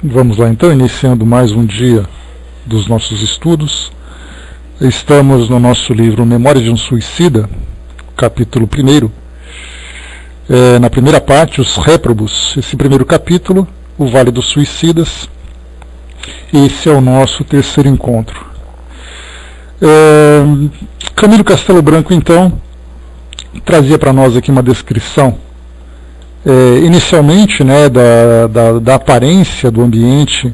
Vamos lá então, iniciando mais um dia dos nossos estudos. Estamos no nosso livro Memórias de um Suicida, capítulo 1. Na primeira parte, os réprobos. Esse primeiro capítulo, o Vale dos Suicidas. Esse é o nosso terceiro encontro. Camilo Castelo Branco, então, trazia para nós aqui uma descrição inicialmente, né, da aparência do ambiente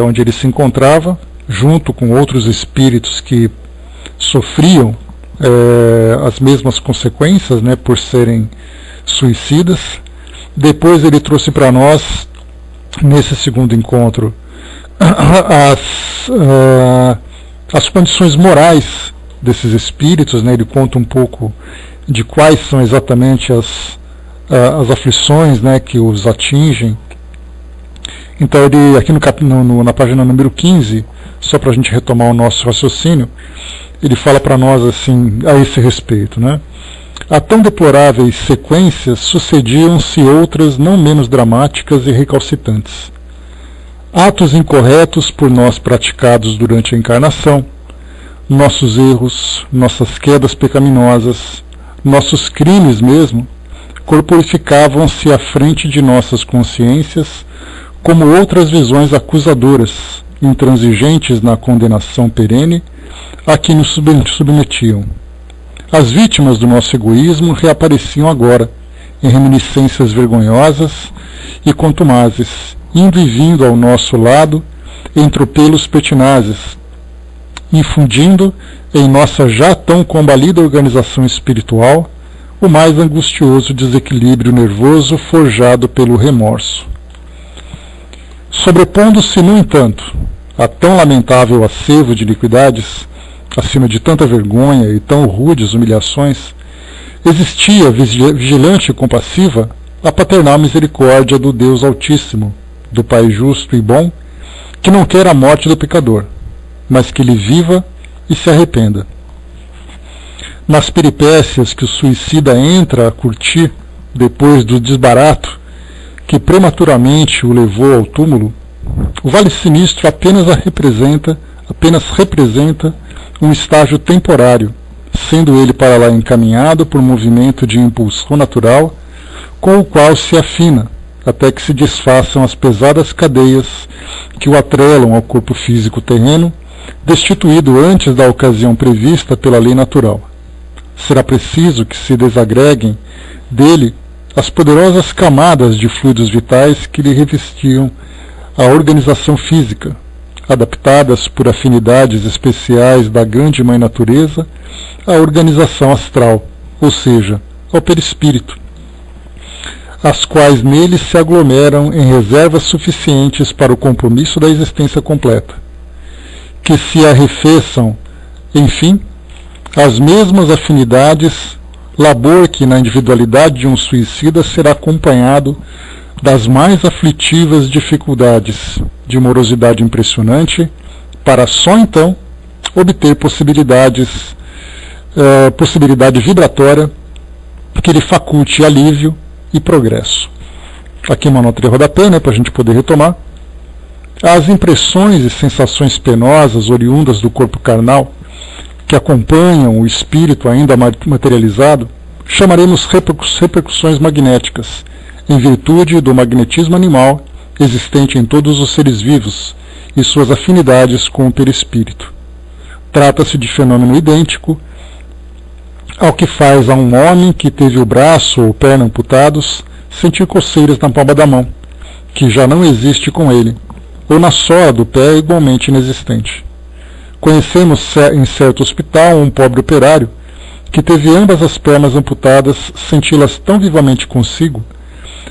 onde ele se encontrava, junto com outros espíritos que sofriam as mesmas consequências, né, por serem suicidas. Depois ele trouxe para nós, nesse segundo encontro, as condições morais desses espíritos, né. Ele conta um pouco de quais são exatamente as aflições, né, que os atingem. Então ele, aqui na página número 15, só para a gente retomar o nosso raciocínio, ele fala para nós assim, a esse respeito, né? A tão deploráveis sequências sucediam-se outras não menos dramáticas e recalcitrantes. Atos incorretos por nós praticados durante a encarnação, nossos erros, nossas quedas pecaminosas, nossos crimes mesmo, corporificavam-se à frente de nossas consciências como outras visões acusadoras, intransigentes na condenação perene a que nos submetiam. As vítimas do nosso egoísmo reapareciam agora, em reminiscências vergonhosas e contumazes, indo e vindo ao nosso lado em tropelos pertinazes, infundindo em nossa já tão combalida organização espiritual o mais angustioso desequilíbrio nervoso forjado pelo remorso. Sobrepondo-se, no entanto, a tão lamentável acervo de iniquidades, acima de tanta vergonha e tão rudes humilhações, existia, vigilante e compassiva, a paternal misericórdia do Deus Altíssimo, do Pai justo e bom, que não quer a morte do pecador, mas que ele viva e se arrependa. Nas peripécias que o suicida entra a curtir depois do desbarato que prematuramente o levou ao túmulo, o Vale Sinistro apenas representa um estágio temporário, sendo ele para lá encaminhado por movimento de impulsão natural, com o qual se afina, até que se desfaçam as pesadas cadeias que o atrelam ao corpo físico terreno, destituído antes da ocasião prevista pela lei natural. Será preciso que se desagreguem dele as poderosas camadas de fluidos vitais que lhe revestiam a organização física, adaptadas por afinidades especiais da grande mãe natureza à organização astral, ou seja, ao perispírito, as quais nele se aglomeram em reservas suficientes para o compromisso da existência completa, que se arrefeçam, enfim, as mesmas afinidades, labor que na individualidade de um suicida será acompanhado das mais aflitivas dificuldades de morosidade impressionante, para só então obter possibilidade vibratória que lhe faculte alívio e progresso. Aqui uma nota de rodapé, né, para a gente poder retomar. As impressões e sensações penosas oriundas do corpo carnal que acompanham o espírito ainda materializado, chamaremos repercussões magnéticas, em virtude do magnetismo animal existente em todos os seres vivos e suas afinidades com o perispírito. Trata-se de fenômeno idêntico ao que faz a um homem que teve o braço ou perna amputados sentir coceiras na palma da mão, que já não existe com ele, ou na sola do pé igualmente inexistente. Conhecemos em certo hospital um pobre operário que teve ambas as pernas amputadas senti-las tão vivamente consigo,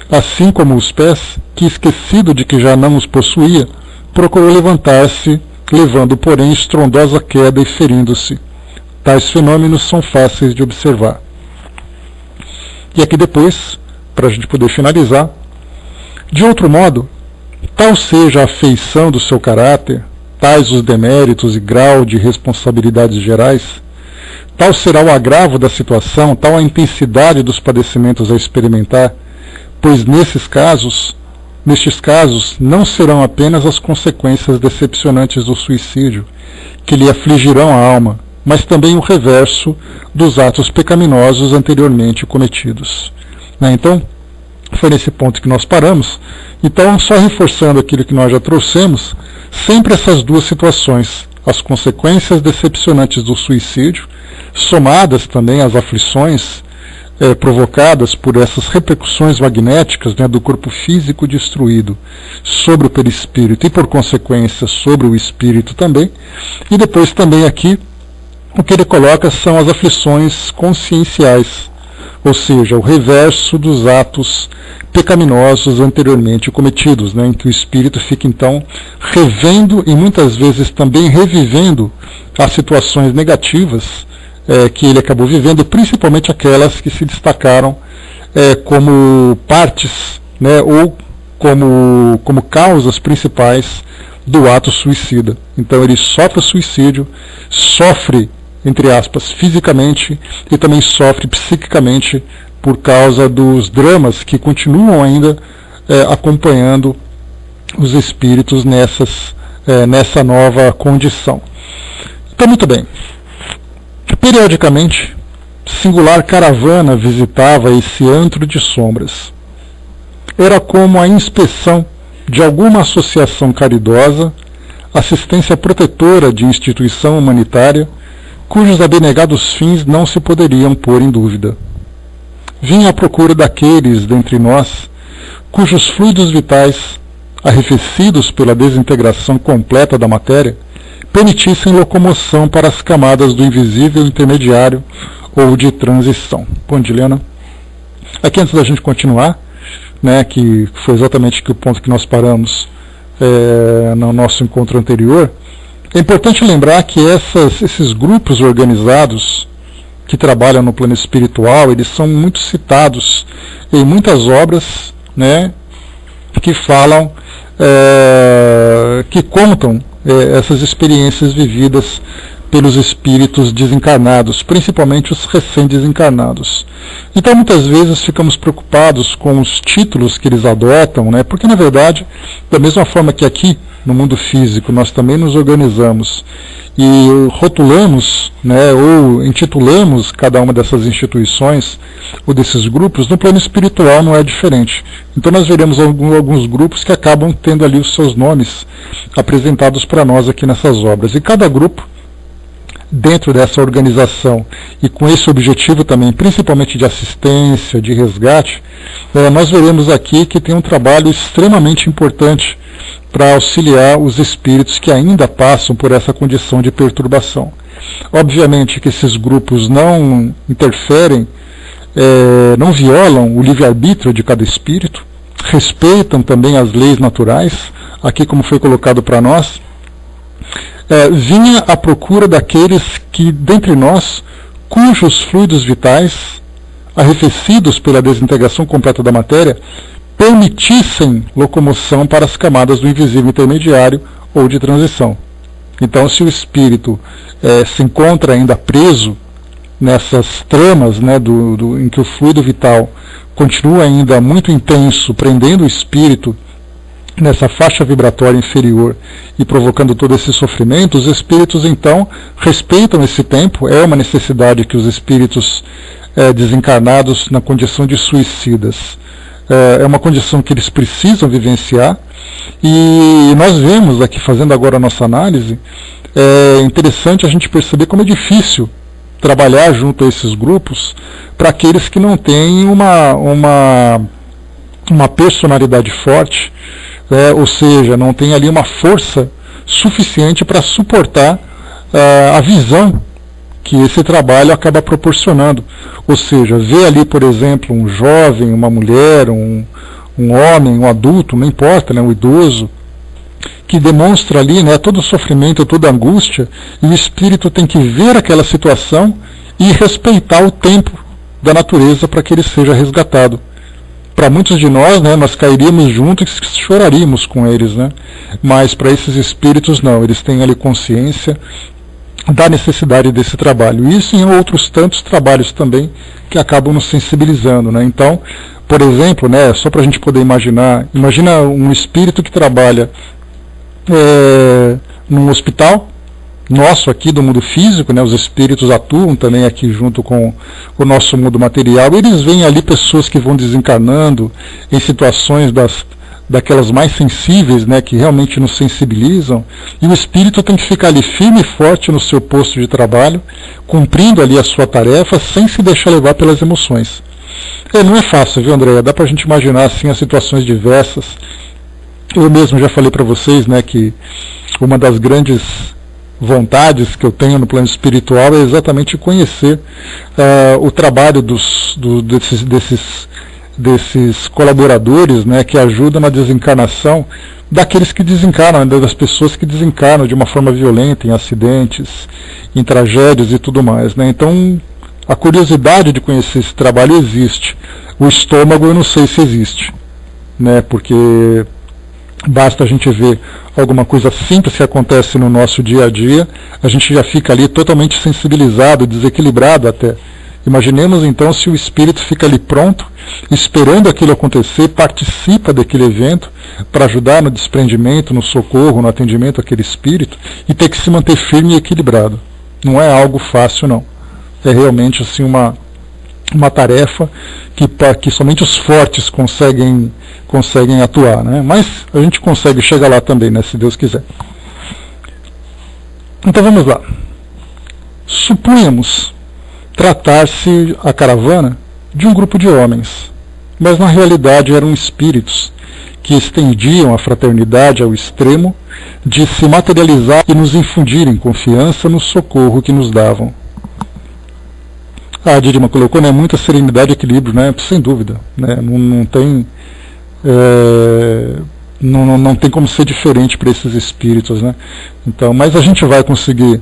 assim como os pés, que esquecido de que já não os possuía, procurou levantar-se, levando porém estrondosa queda e ferindo-se. Tais fenômenos são fáceis de observar. E aqui depois, para a gente poder finalizar, de outro modo, tal seja a feição do seu caráter, tais os deméritos e grau de responsabilidades gerais, tal será o agravo da situação, tal a intensidade dos padecimentos a experimentar, pois nesses casos nestes casos, não serão apenas as consequências decepcionantes do suicídio que lhe afligirão a alma, mas também o reverso dos atos pecaminosos anteriormente cometidos. Então, foi nesse ponto que nós paramos. Então, só reforçando aquilo que nós já trouxemos, sempre essas duas situações, as consequências decepcionantes do suicídio, somadas também às aflições provocadas por essas repercussões magnéticas, né, do corpo físico destruído sobre o perispírito e, por consequência, sobre o espírito também. E depois também aqui, o que ele coloca são as aflições conscienciais, ou seja, o reverso dos atos pecaminosos anteriormente cometidos, né, em que o espírito fica então revendo e muitas vezes também revivendo as situações negativas que ele acabou vivendo, principalmente aquelas que se destacaram como partes, né, ou como causas principais do ato suicida. Então ele sofre o suicídio, sofre, entre aspas, fisicamente, e também sofre psiquicamente por causa dos dramas que continuam ainda acompanhando os espíritos nessa nova condição. Então, muito bem. Periodicamente, singular caravana visitava esse antro de sombras. Era como a inspeção de alguma associação caridosa, assistência protetora de instituição humanitária, cujos abnegados fins não se poderiam pôr em dúvida. Vinha à procura daqueles dentre nós, cujos fluidos vitais, arrefecidos pela desintegração completa da matéria, permitissem locomoção para as camadas do invisível intermediário ou de transição. Bom, Dilena. Aqui, antes da gente continuar, né, que foi exatamente o ponto que nós paramos no nosso encontro anterior, é importante lembrar que esses grupos organizados que trabalham no plano espiritual, eles são muito citados em muitas obras, né, que falam, que contam essas experiências vividas pelos espíritos desencarnados, principalmente os recém-desencarnados. Então, muitas vezes ficamos preocupados com os títulos que eles adotam, né? Porque, na verdade, da mesma forma que aqui, no mundo físico, nós também nos organizamos e rotulamos, né, ou intitulamos cada uma dessas instituições ou desses grupos, no plano espiritual não é diferente. Então nós veremos alguns grupos que acabam tendo ali os seus nomes apresentados para nós aqui nessas obras. E cada grupo, dentro dessa organização e com esse objetivo também, principalmente de assistência, de resgate, nós veremos aqui que tem um trabalho extremamente importante para auxiliar os espíritos que ainda passam por essa condição de perturbação. Obviamente que esses grupos não interferem, não violam o livre-arbítrio de cada espírito, respeitam também as leis naturais, aqui como foi colocado para nós. Vinha à procura daqueles que, dentre nós, cujos fluidos vitais, arrefecidos pela desintegração completa da matéria, permitissem locomoção para as camadas do invisível intermediário ou de transição. Então, se o espírito se encontra ainda preso nessas tramas, né, em que o fluido vital continua ainda muito intenso, prendendo o espírito nessa faixa vibratória inferior e provocando todo esse sofrimento, os espíritos então respeitam esse tempo. É uma necessidade que os espíritos desencarnados na condição de suicidas, é uma condição que eles precisam vivenciar, e nós vemos aqui, fazendo agora a nossa análise, é interessante a gente perceber como é difícil trabalhar junto a esses grupos para aqueles que não têm uma personalidade forte, ou seja, não tem ali uma força suficiente para suportar a visão que esse trabalho acaba proporcionando. Ou seja, ver ali, por exemplo, um jovem, uma mulher, um homem, um adulto, não importa, né, um idoso, que demonstra ali, né, todo o sofrimento, toda a angústia, e o espírito tem que ver aquela situação e respeitar o tempo da natureza para que ele seja resgatado. Para muitos de nós, né, nós cairíamos junto e choraríamos com eles, né? Mas para esses espíritos não, eles têm ali consciência da necessidade desse trabalho. Isso em outros tantos trabalhos também que acabam nos sensibilizando, né? Então, Por exemplo, né, só para a gente poder imaginar, imagina um espírito que trabalha num hospital nosso aqui do mundo físico, né, os espíritos atuam também aqui junto com o nosso mundo material, eles veem ali pessoas que vão desencarnando em situações daquelas mais sensíveis, né, que realmente nos sensibilizam, e o espírito tem que ficar ali firme e forte no seu posto de trabalho, cumprindo ali a sua tarefa, sem se deixar levar pelas emoções. Não é fácil, viu, Andréia? Dá pra gente imaginar assim as situações diversas. Eu mesmo já falei para vocês, né, que uma das grandes vontades que eu tenho no plano espiritual é exatamente conhecer o trabalho desses colaboradores, né, que ajudam na desencarnação daqueles que desencarnam, das pessoas que desencarnam de uma forma violenta, em acidentes, em tragédias e tudo mais, né? Então, a curiosidade de conhecer esse trabalho existe. O estômago eu não sei se existe, né, porque basta a gente ver alguma coisa simples que acontece no nosso dia a dia, a gente já fica ali totalmente sensibilizado, desequilibrado até. Imaginemos então se o espírito fica ali pronto, esperando aquilo acontecer, participa daquele evento para ajudar no desprendimento, no socorro, no atendimento àquele espírito, e ter que se manter firme e equilibrado. Não é algo fácil, não. É realmente assim uma tarefa que somente os fortes conseguem atuar, né? Mas a gente consegue chegar lá também, né, se Deus quiser. Então vamos lá. Supunhamos tratar-se a caravana de um grupo de homens, mas na realidade eram espíritos que estendiam a fraternidade ao extremo de se materializar e nos infundirem confiança no socorro que nos davam. A Didima colocou, né, muita serenidade e equilíbrio, né, sem dúvida, né, não tem não tem como ser diferente para esses espíritos, né? Então, mas a gente vai conseguir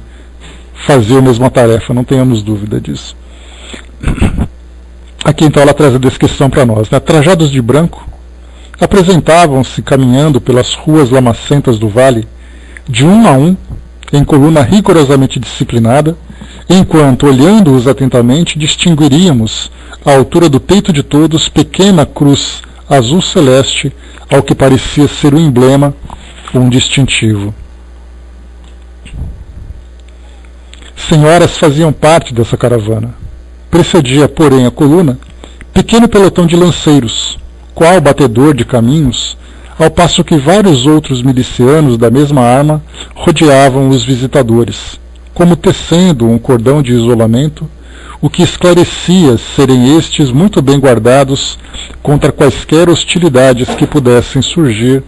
fazer a mesma tarefa, não tenhamos dúvida disso. Aqui então ela traz a descrição para nós, né? Trajados de branco, apresentavam-se caminhando pelas ruas lamacentas do vale, de um a um, em coluna rigorosamente disciplinada, enquanto, olhando-os atentamente, distinguiríamos, à altura do peito de todos, pequena cruz azul celeste, ao que parecia ser um emblema, um distintivo. Senhoras faziam parte dessa caravana. Precedia, porém, a coluna, pequeno pelotão de lanceiros, qual batedor de caminhos, ao passo que vários outros milicianos da mesma arma rodeavam os visitadores, como tecendo um cordão de isolamento, o que esclarecia serem estes muito bem guardados contra quaisquer hostilidades que pudessem surgir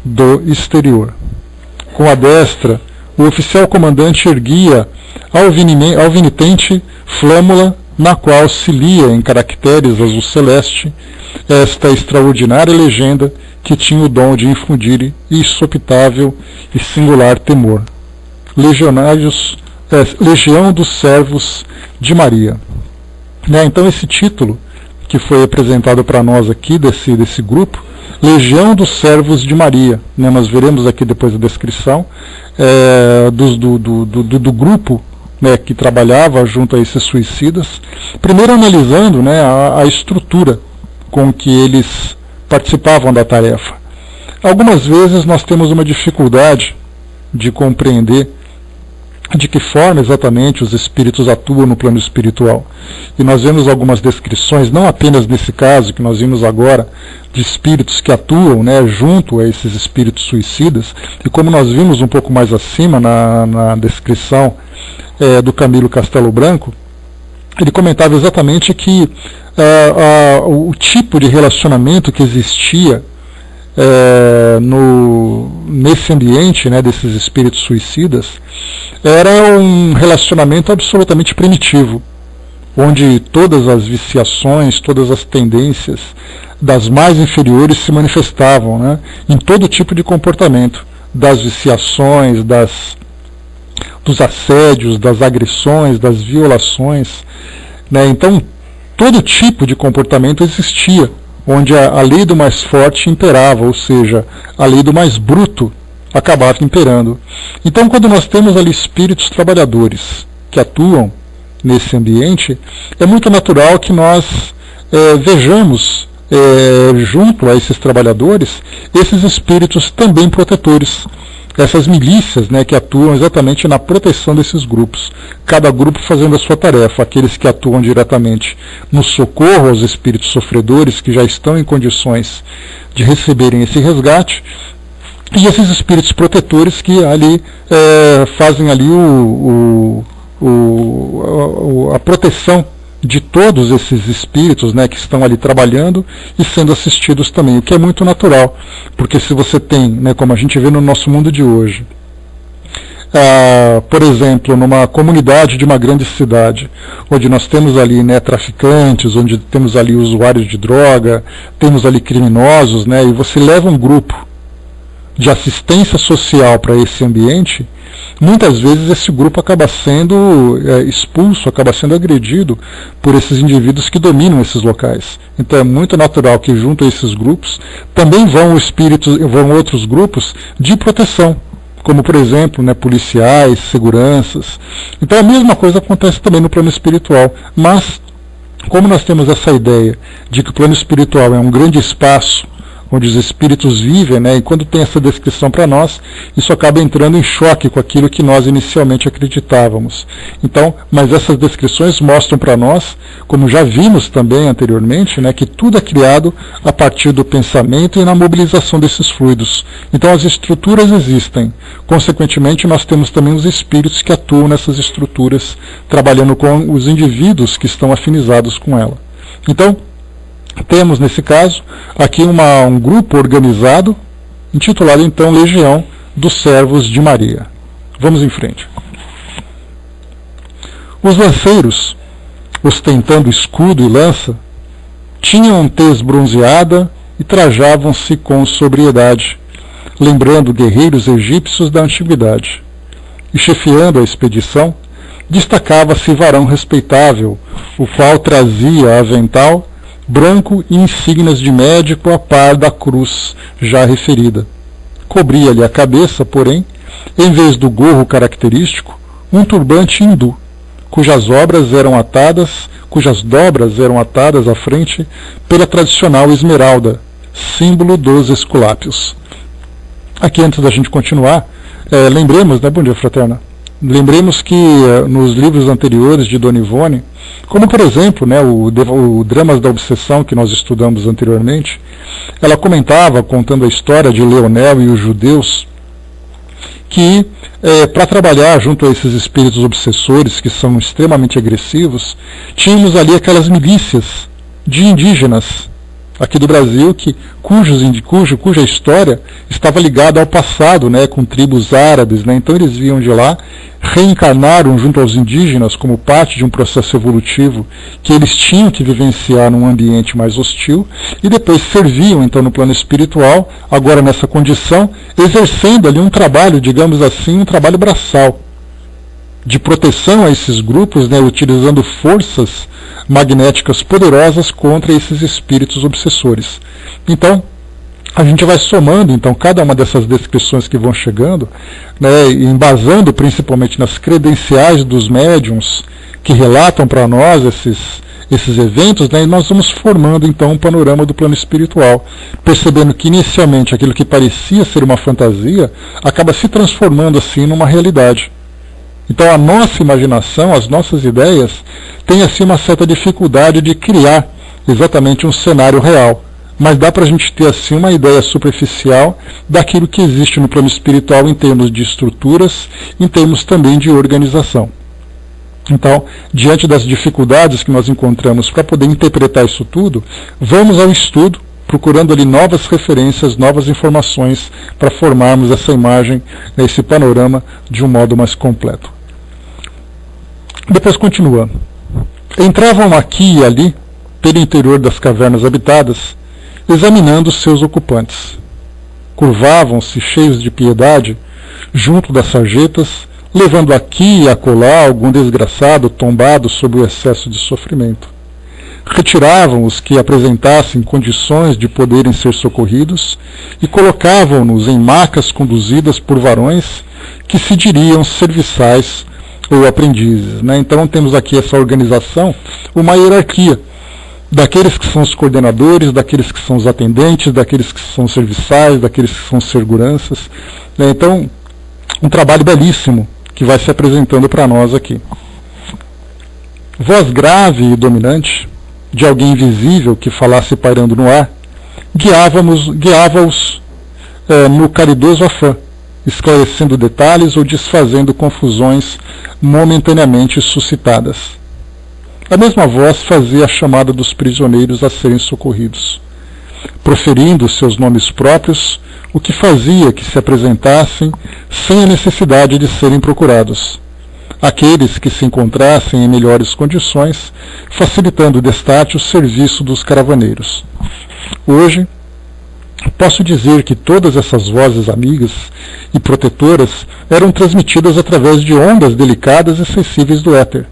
do exterior. Com a destra, o oficial comandante erguia alvinitente flâmula, na qual se lia em caracteres azul celeste esta extraordinária legenda que tinha o dom de infundir insopitável e singular temor. Legião dos Servos de Maria. Né, então esse título que foi apresentado para nós aqui desse grupo, Legião dos Servos de Maria, né, nós veremos aqui depois a descrição do grupo, né, que trabalhava junto a esses suicidas, primeiro analisando, né, a estrutura com que eles participavam da tarefa. Algumas vezes nós temos uma dificuldade de compreender de que forma exatamente os espíritos atuam no plano espiritual. E nós vemos algumas descrições, não apenas nesse caso que nós vimos agora, de espíritos que atuam, né, junto a esses espíritos suicidas, e como nós vimos um pouco mais acima na descrição do Camilo Castelo Branco, ele comentava exatamente que o tipo de relacionamento que existia nesse ambiente, né, desses espíritos suicidas, era um relacionamento absolutamente primitivo, onde todas as viciações, todas as tendências das mais inferiores se manifestavam, né, em todo tipo de comportamento, das viciações, dos assédios, das agressões, das violações, né, então todo tipo de comportamento existia, onde a lei do mais forte imperava, ou seja, a lei do mais bruto acabava imperando. Então, quando nós temos ali espíritos trabalhadores que atuam nesse ambiente, é muito natural que nós vejamos junto a esses trabalhadores, esses espíritos também protetores, essas milícias, né, que atuam exatamente na proteção desses grupos, cada grupo fazendo a sua tarefa, aqueles que atuam diretamente no socorro aos espíritos sofredores que já estão em condições de receberem esse resgate, e esses espíritos protetores que ali fazem ali a proteção de todos esses espíritos, né, que estão ali trabalhando e sendo assistidos também, o que é muito natural, porque se você tem, né, como a gente vê no nosso mundo de hoje, por exemplo, numa comunidade de uma grande cidade, onde nós temos ali, né, traficantes, onde temos ali usuários de droga, temos ali criminosos, né, e você leva um grupo de assistência social para esse ambiente, muitas vezes esse grupo acaba sendo expulso, acaba sendo agredido por esses indivíduos que dominam esses locais. Então é muito natural que junto a esses grupos também vão outros grupos de proteção, como por exemplo, né, policiais, seguranças. Então a mesma coisa acontece também no plano espiritual, mas como nós temos essa ideia de que o plano espiritual é um grande espaço onde os espíritos vivem, né, e quando tem essa descrição para nós, isso acaba entrando em choque com aquilo que nós inicialmente acreditávamos. Então, mas essas descrições mostram para nós, como já vimos também anteriormente, né, que tudo é criado a partir do pensamento e na mobilização desses fluidos. Então as estruturas existem. Consequentemente, nós temos também os espíritos que atuam nessas estruturas, trabalhando com os indivíduos que estão afinizados com ela. Então, temos, nesse caso, aqui um grupo organizado, intitulado então Legião dos Servos de Maria. Vamos em frente. Os lanceiros, ostentando escudo e lança, tinham tez bronzeada e trajavam-se com sobriedade, lembrando guerreiros egípcios da antiguidade. E chefiando a expedição, destacava-se varão respeitável, o qual trazia avental branco e insígnias de médico a par da cruz já referida. Cobria-lhe a cabeça, porém, em vez do gorro característico, um turbante hindu, cujas dobras eram atadas à frente pela tradicional esmeralda, símbolo dos Esculápios. Aqui, antes da gente continuar, lembremos, né, bom dia, fraterna, lembremos que nos livros anteriores de Dona Ivone, como por exemplo, né, o Dramas da Obsessão que nós estudamos anteriormente, ela comentava, contando a história de Leonel e os judeus, que para trabalhar junto a esses espíritos obsessores que são extremamente agressivos, tínhamos ali aquelas milícias de indígenas aqui do Brasil, cuja história estava ligada ao passado, né, com tribos árabes, né, então eles vinham de lá, reencarnaram junto aos indígenas como parte de um processo evolutivo que eles tinham que vivenciar num ambiente mais hostil, e depois serviam então no plano espiritual, agora nessa condição, exercendo ali um trabalho, digamos assim, um trabalho braçal, de proteção a esses grupos, né, utilizando forças magnéticas poderosas contra esses espíritos obsessores. Então, a gente vai somando então cada uma dessas descrições que vão chegando, né, embasando principalmente nas credenciais dos médiums que relatam para nós esses eventos, né, e nós vamos formando então um panorama do plano espiritual, percebendo que inicialmente aquilo que parecia ser uma fantasia acaba se transformando assim numa realidade. Então a nossa imaginação, as nossas ideias, têm assim uma certa dificuldade de criar exatamente um cenário real. Mas dá para a gente ter assim uma ideia superficial daquilo que existe no plano espiritual em termos de estruturas, em termos também de organização. Então, diante das dificuldades que nós encontramos para poder interpretar isso tudo, vamos ao estudo, procurando ali novas referências, novas informações para formarmos essa imagem, esse panorama de um modo mais completo. Depois continua. Entravam aqui e ali, pelo interior das cavernas habitadas, examinando seus ocupantes. Curvavam-se, cheios de piedade, junto das sarjetas, levando aqui e acolá algum desgraçado tombado sob o excesso de sofrimento. Retiravam os que apresentassem condições de poderem ser socorridos e colocavam-nos em macas conduzidas por varões que se diriam serviçais ou aprendizes, né? Então temos aqui essa organização, uma hierarquia, daqueles que são os coordenadores, daqueles que são os atendentes, daqueles que são serviçais, daqueles que são seguranças. Então, um trabalho belíssimo que vai se apresentando para nós aqui. Voz grave e dominante, de alguém invisível que falasse pairando no ar, guiava-os no caridoso afã, esclarecendo detalhes ou desfazendo confusões momentaneamente suscitadas. A mesma voz fazia a chamada dos prisioneiros a serem socorridos, proferindo seus nomes próprios, o que fazia que se apresentassem sem a necessidade de serem procurados, aqueles que se encontrassem em melhores condições, facilitando destarte o serviço dos caravaneiros. Hoje, posso dizer que todas essas vozes amigas e protetoras eram transmitidas através de ondas delicadas e sensíveis do éter,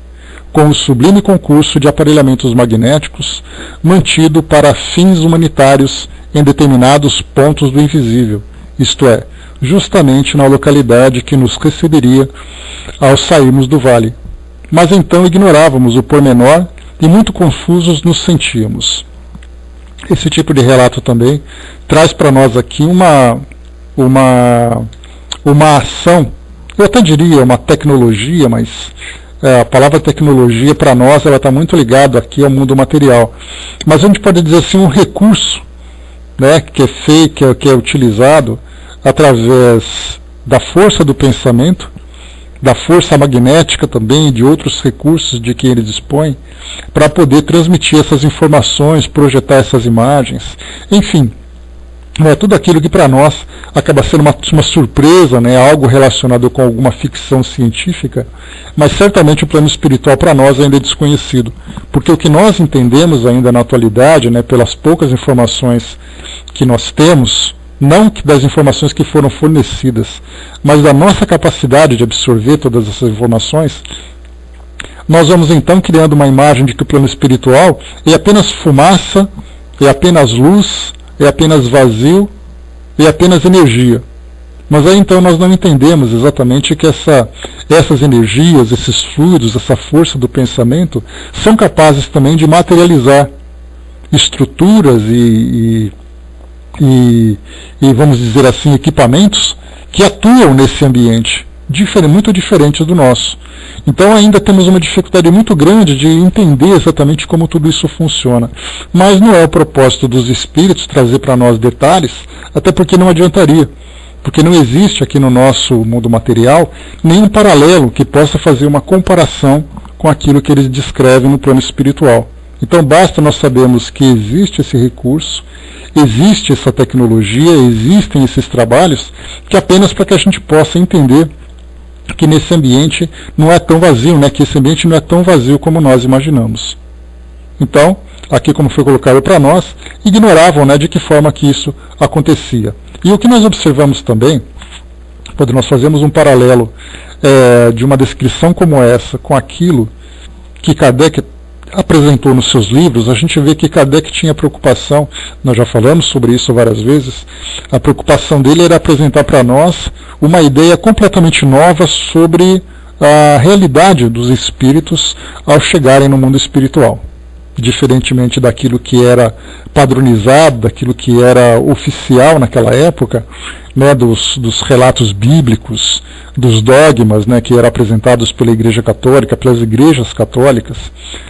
com o sublime concurso de aparelhamentos magnéticos mantido para fins humanitários em determinados pontos do invisível, isto é, justamente na localidade que nos receberia ao sairmos do vale. Mas então ignorávamos o pormenor e muito confusos nos sentíamos. Esse tipo de relato também traz para nós aqui uma ação, eu até diria uma tecnologia, mas a palavra tecnologia para nós ela está muito ligada aqui ao mundo material. Mas a gente pode dizer assim, um recurso, né, que é feito, que é utilizado através da força do pensamento, da força magnética também, de outros recursos de que ele dispõe, para poder transmitir essas informações, projetar essas imagens, enfim, tudo aquilo que para nós acaba sendo uma surpresa, né, algo relacionado com alguma ficção científica, mas certamente o plano espiritual para nós ainda é desconhecido, porque o que nós entendemos ainda na atualidade, né, pelas poucas informações que nós temos, não das informações que foram fornecidas, mas da nossa capacidade de absorver todas essas informações, nós vamos então criando uma imagem de que o plano espiritual é apenas fumaça, é apenas luz, é apenas vazio, é apenas energia. Mas aí então nós não entendemos exatamente que essas energias, esses fluidos, essa força do pensamento, são capazes também de materializar estruturas e vamos dizer assim, equipamentos que atuam nesse ambiente, muito diferente do nosso. Então ainda temos uma dificuldade muito grande de entender exatamente como tudo isso funciona. Mas não é o propósito dos espíritos trazer para nós detalhes, até porque não adiantaria. Porque não existe aqui no nosso mundo material nenhum paralelo que possa fazer uma comparação com aquilo que eles descrevem no plano espiritual. Então basta nós sabermos que existe esse recurso, existe essa tecnologia, existem esses trabalhos, que apenas para que a gente possa entender que nesse ambiente não é tão vazio, né, que esse ambiente não é tão vazio como nós imaginamos. Então, aqui como foi colocado para nós, ignoravam, né, de que forma que isso acontecia. E o que nós observamos também, quando nós fazemos um paralelo de uma descrição como essa com aquilo que Kardec apresentou nos seus livros, a gente vê que Kardec tinha preocupação, nós já falamos sobre isso várias vezes, a preocupação dele era apresentar para nós uma ideia completamente nova sobre a realidade dos espíritos ao chegarem no mundo espiritual. Diferentemente daquilo que era padronizado, daquilo que era oficial naquela época, né, dos relatos bíblicos, dos dogmas, né, que eram apresentados pela Igreja Católica, pelas igrejas católicas,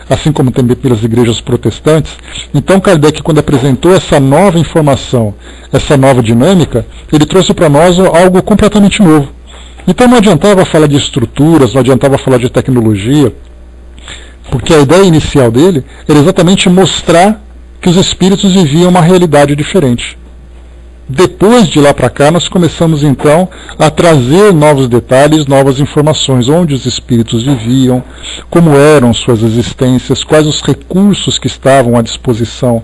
assim como também pelas igrejas protestantes. Então Kardec, quando apresentou essa nova informação, essa nova dinâmica, ele trouxe para nós algo completamente novo. Então não adiantava falar de estruturas, não adiantava falar de tecnologia, porque a ideia inicial dele era exatamente mostrar que os espíritos viviam uma realidade diferente. Depois de lá para cá, nós começamos então a trazer novos detalhes, novas informações, onde os espíritos viviam, como eram suas existências, quais os recursos que estavam à disposição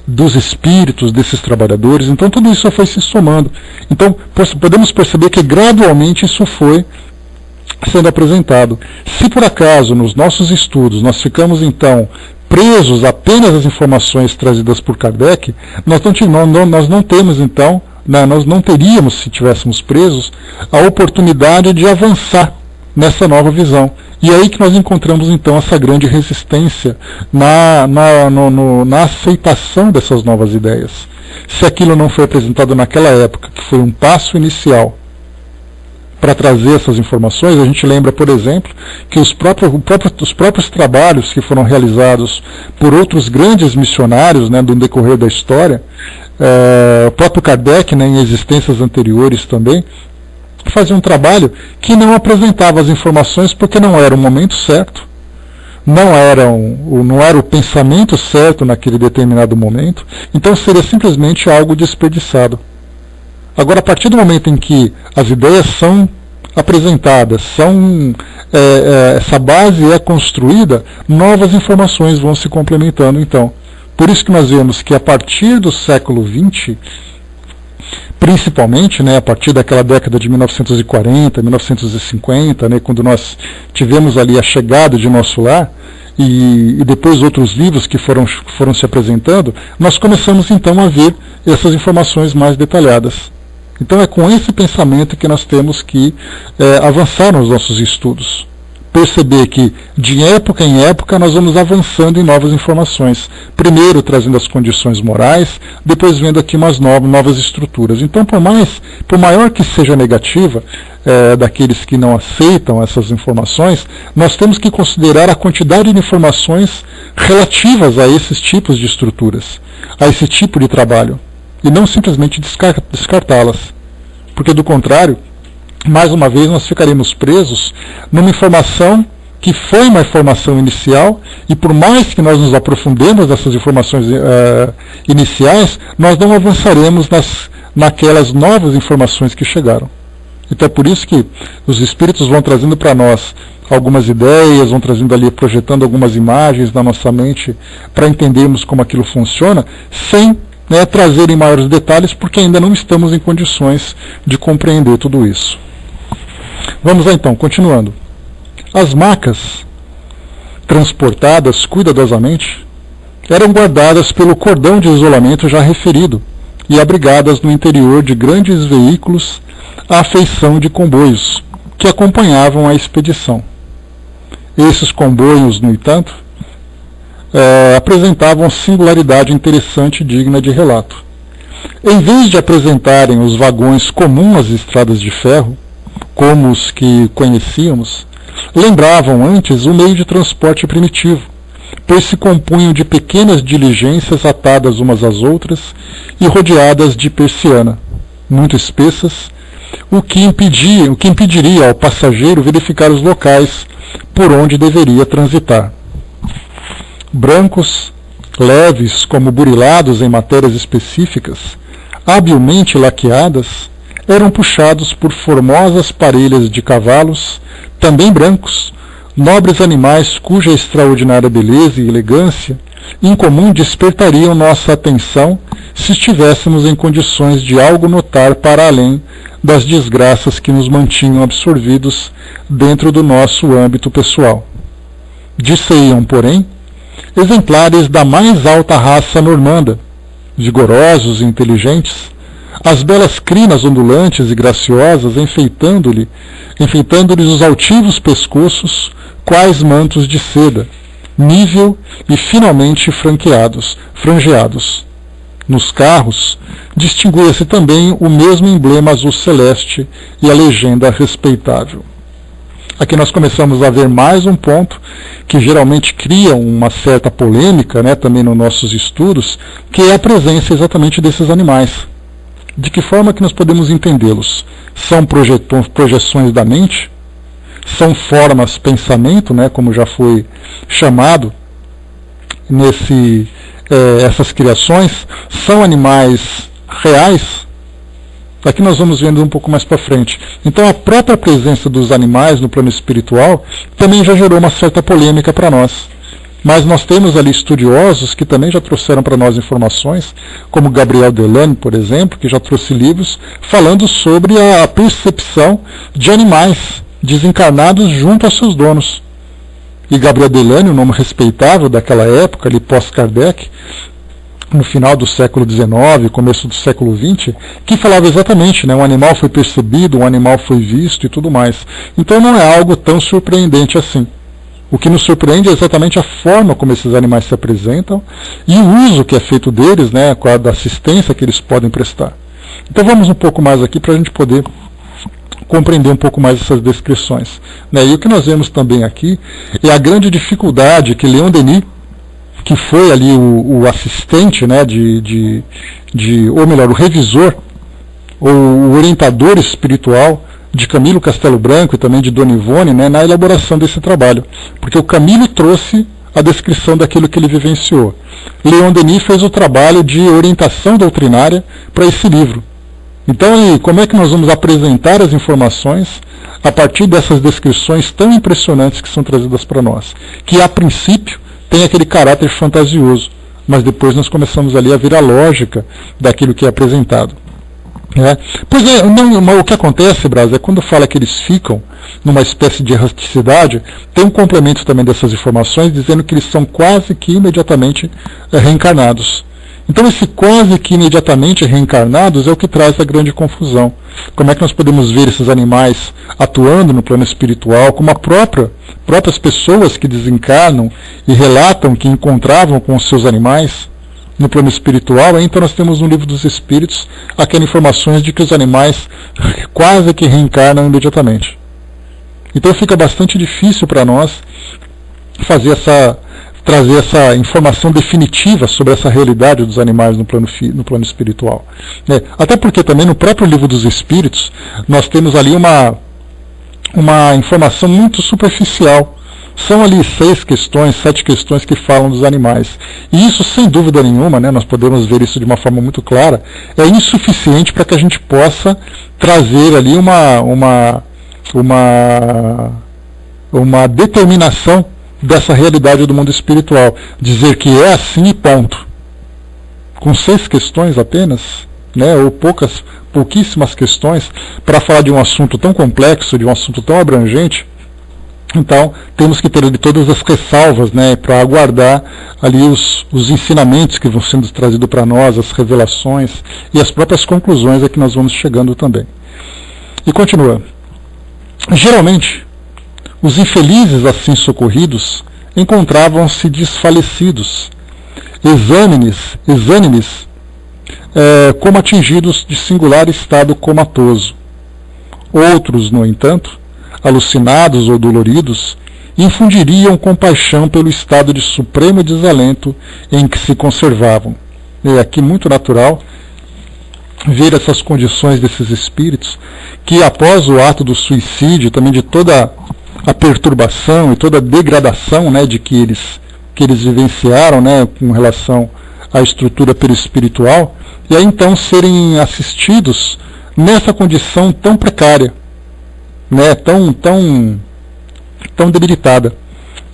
dos espíritos, desses trabalhadores. Então tudo isso foi se somando. Então podemos perceber que gradualmente isso foi sendo apresentado. Se por acaso nos nossos estudos nós ficamos então presos apenas às informações trazidas por Kardec, nós não temos então, nós não teríamos, se tivéssemos presos, a oportunidade de avançar nessa nova visão. E é aí que nós encontramos então essa grande resistência na aceitação dessas novas ideias. Se aquilo não foi apresentado naquela época, que foi um passo inicial para trazer essas informações, a gente lembra, por exemplo, que os próprios trabalhos que foram realizados por outros grandes missionários, né, do decorrer da história, o próprio Kardec, né, em existências anteriores também, fazia um trabalho que não apresentava as informações porque não era o momento certo, não era o pensamento certo naquele determinado momento, então seria simplesmente algo desperdiçado. Agora, a partir do momento em que as ideias são apresentadas, essa base é construída, novas informações vão se complementando então. Por isso que nós vemos que a partir do século XX, principalmente, né, a partir daquela década de 1940, 1950, né, quando nós tivemos ali a chegada de Nosso Lar, e depois outros livros que foram se apresentando, nós começamos então a ver essas informações mais detalhadas. Então é com esse pensamento que nós temos que avançar nos nossos estudos. Perceber que de época em época nós vamos avançando em novas informações. Primeiro trazendo as condições morais, depois vendo aqui umas novas estruturas. Então por maior que seja a negativa daqueles que não aceitam essas informações, nós temos que considerar a quantidade de informações relativas a esses tipos de estruturas, a esse tipo de trabalho. E não simplesmente descartá-las. Porque do contrário, mais uma vez nós ficaremos presos numa informação que foi uma informação inicial, e por mais que nós nos aprofundemos nessas informações iniciais, nós não avançaremos naquelas novas informações que chegaram. Então é por isso que os espíritos vão trazendo para nós algumas ideias, vão trazendo ali, projetando algumas imagens na nossa mente para entendermos como aquilo funciona, sem trazer em maiores detalhes, porque ainda não estamos em condições de compreender tudo isso. Vamos lá então, continuando. As macas, transportadas cuidadosamente, eram guardadas pelo cordão de isolamento já referido e abrigadas no interior de grandes veículos à feição de comboios que acompanhavam a expedição. Esses comboios, no entanto, apresentavam singularidade interessante e digna de relato. Em vez de apresentarem os vagões comuns às estradas de ferro, como os que conhecíamos, lembravam antes o meio de transporte primitivo, pois se compunham de pequenas diligências atadas umas às outras e rodeadas de persiana, muito espessas, o que impediria ao passageiro verificar os locais por onde deveria transitar. Brancos, leves como burilados em matérias específicas, habilmente laqueadas, eram puxados por formosas parelhas de cavalos, também brancos, nobres animais cuja extraordinária beleza e elegância incomum despertariam nossa atenção se estivéssemos em condições de algo notar para além das desgraças que nos mantinham absorvidos dentro do nosso âmbito pessoal. Disseiam, porém, exemplares da mais alta raça normanda, vigorosos e inteligentes, as belas crinas ondulantes e graciosas enfeitando-lhes os altivos pescoços, quais mantos de seda, nível e finalmente frangeados. Nos carros, distinguia-se também o mesmo emblema azul celeste e a legenda respeitável. Aqui nós começamos a ver mais um ponto que geralmente cria uma certa polêmica, também nos nossos estudos, que é a presença exatamente desses animais. De que forma que nós podemos entendê-los? São projeções da mente? São formas pensamento, como já foi chamado essas criações? São animais reais? Aqui nós vamos vendo um pouco mais para frente. Então a própria presença dos animais no plano espiritual também já gerou uma certa polêmica para nós. Mas nós temos ali estudiosos que também já trouxeram para nós informações, como Gabriel Delane, por exemplo, que já trouxe livros falando sobre a percepção de animais desencarnados junto aos seus donos. E Gabriel Delane, um nome respeitável daquela época, ali pós-Kardec, no final do século XIX, começo do século XX, que falava exatamente, né, um animal foi percebido, um animal foi visto e tudo mais. Então não é algo tão surpreendente assim. O que nos surpreende é exatamente a forma como esses animais se apresentam e o uso que é feito deles, né, da assistência que eles podem prestar. Então vamos um pouco mais aqui para a gente poder compreender um pouco mais essas descrições. Né? E o que nós vemos também aqui é a grande dificuldade que Leon Denis, que foi ali o assistente, né, ou melhor, o revisor, ou o orientador espiritual de Camilo Castelo Branco e também de Dona Ivone, né, na elaboração desse trabalho. Porque o Camilo trouxe a descrição daquilo que ele vivenciou. Leon Denis fez o trabalho de orientação doutrinária para esse livro. Então, como é que nós vamos apresentar as informações a partir dessas descrições tão impressionantes que são trazidas para nós? Que, a princípio, tem aquele caráter fantasioso, mas depois nós começamos ali a ver a lógica daquilo que é apresentado. Pois é, o que acontece, Braz, é quando fala que eles ficam numa espécie de erraticidade, tem um complemento também dessas informações dizendo que eles são quase que imediatamente reencarnados. Então esse quase que imediatamente reencarnados é o que traz a grande confusão. Como é que nós podemos ver esses animais atuando no plano espiritual, como próprias pessoas que desencarnam e relatam que encontravam com os seus animais no plano espiritual? Então nós temos no Livro dos Espíritos aquelas informações de que os animais quase que reencarnam imediatamente. Então fica bastante difícil para nós trazer essa informação definitiva sobre essa realidade dos animais no plano espiritual. Até porque também no próprio Livro dos Espíritos nós temos ali uma informação muito superficial. São ali 6 questões, 7 questões que falam dos animais. E isso, sem dúvida nenhuma, né, nós podemos ver isso de uma forma muito clara, é insuficiente para que a gente possa trazer ali uma determinação dessa realidade do mundo espiritual. Dizer que é assim e ponto. Com 6 questões apenas, né, ou pouquíssimas questões, para falar de um assunto tão complexo, de um assunto tão abrangente. Então, temos que ter ali todas as ressalvas, né, para aguardar ali os ensinamentos que vão sendo trazidos para nós, as revelações e as próprias conclusões a que nós vamos chegando também. E continua. Geralmente, os infelizes assim socorridos encontravam-se desfalecidos, exânimes, como atingidos de singular estado comatoso. Outros, no entanto, alucinados ou doloridos, infundiriam compaixão pelo estado de supremo desalento em que se conservavam. É aqui muito natural ver essas condições desses espíritos que, após o ato do suicídio, também de toda a perturbação e toda a degradação, né, de que eles vivenciaram, né, com relação à estrutura perispiritual, e aí então serem assistidos nessa condição tão precária, né, tão debilitada.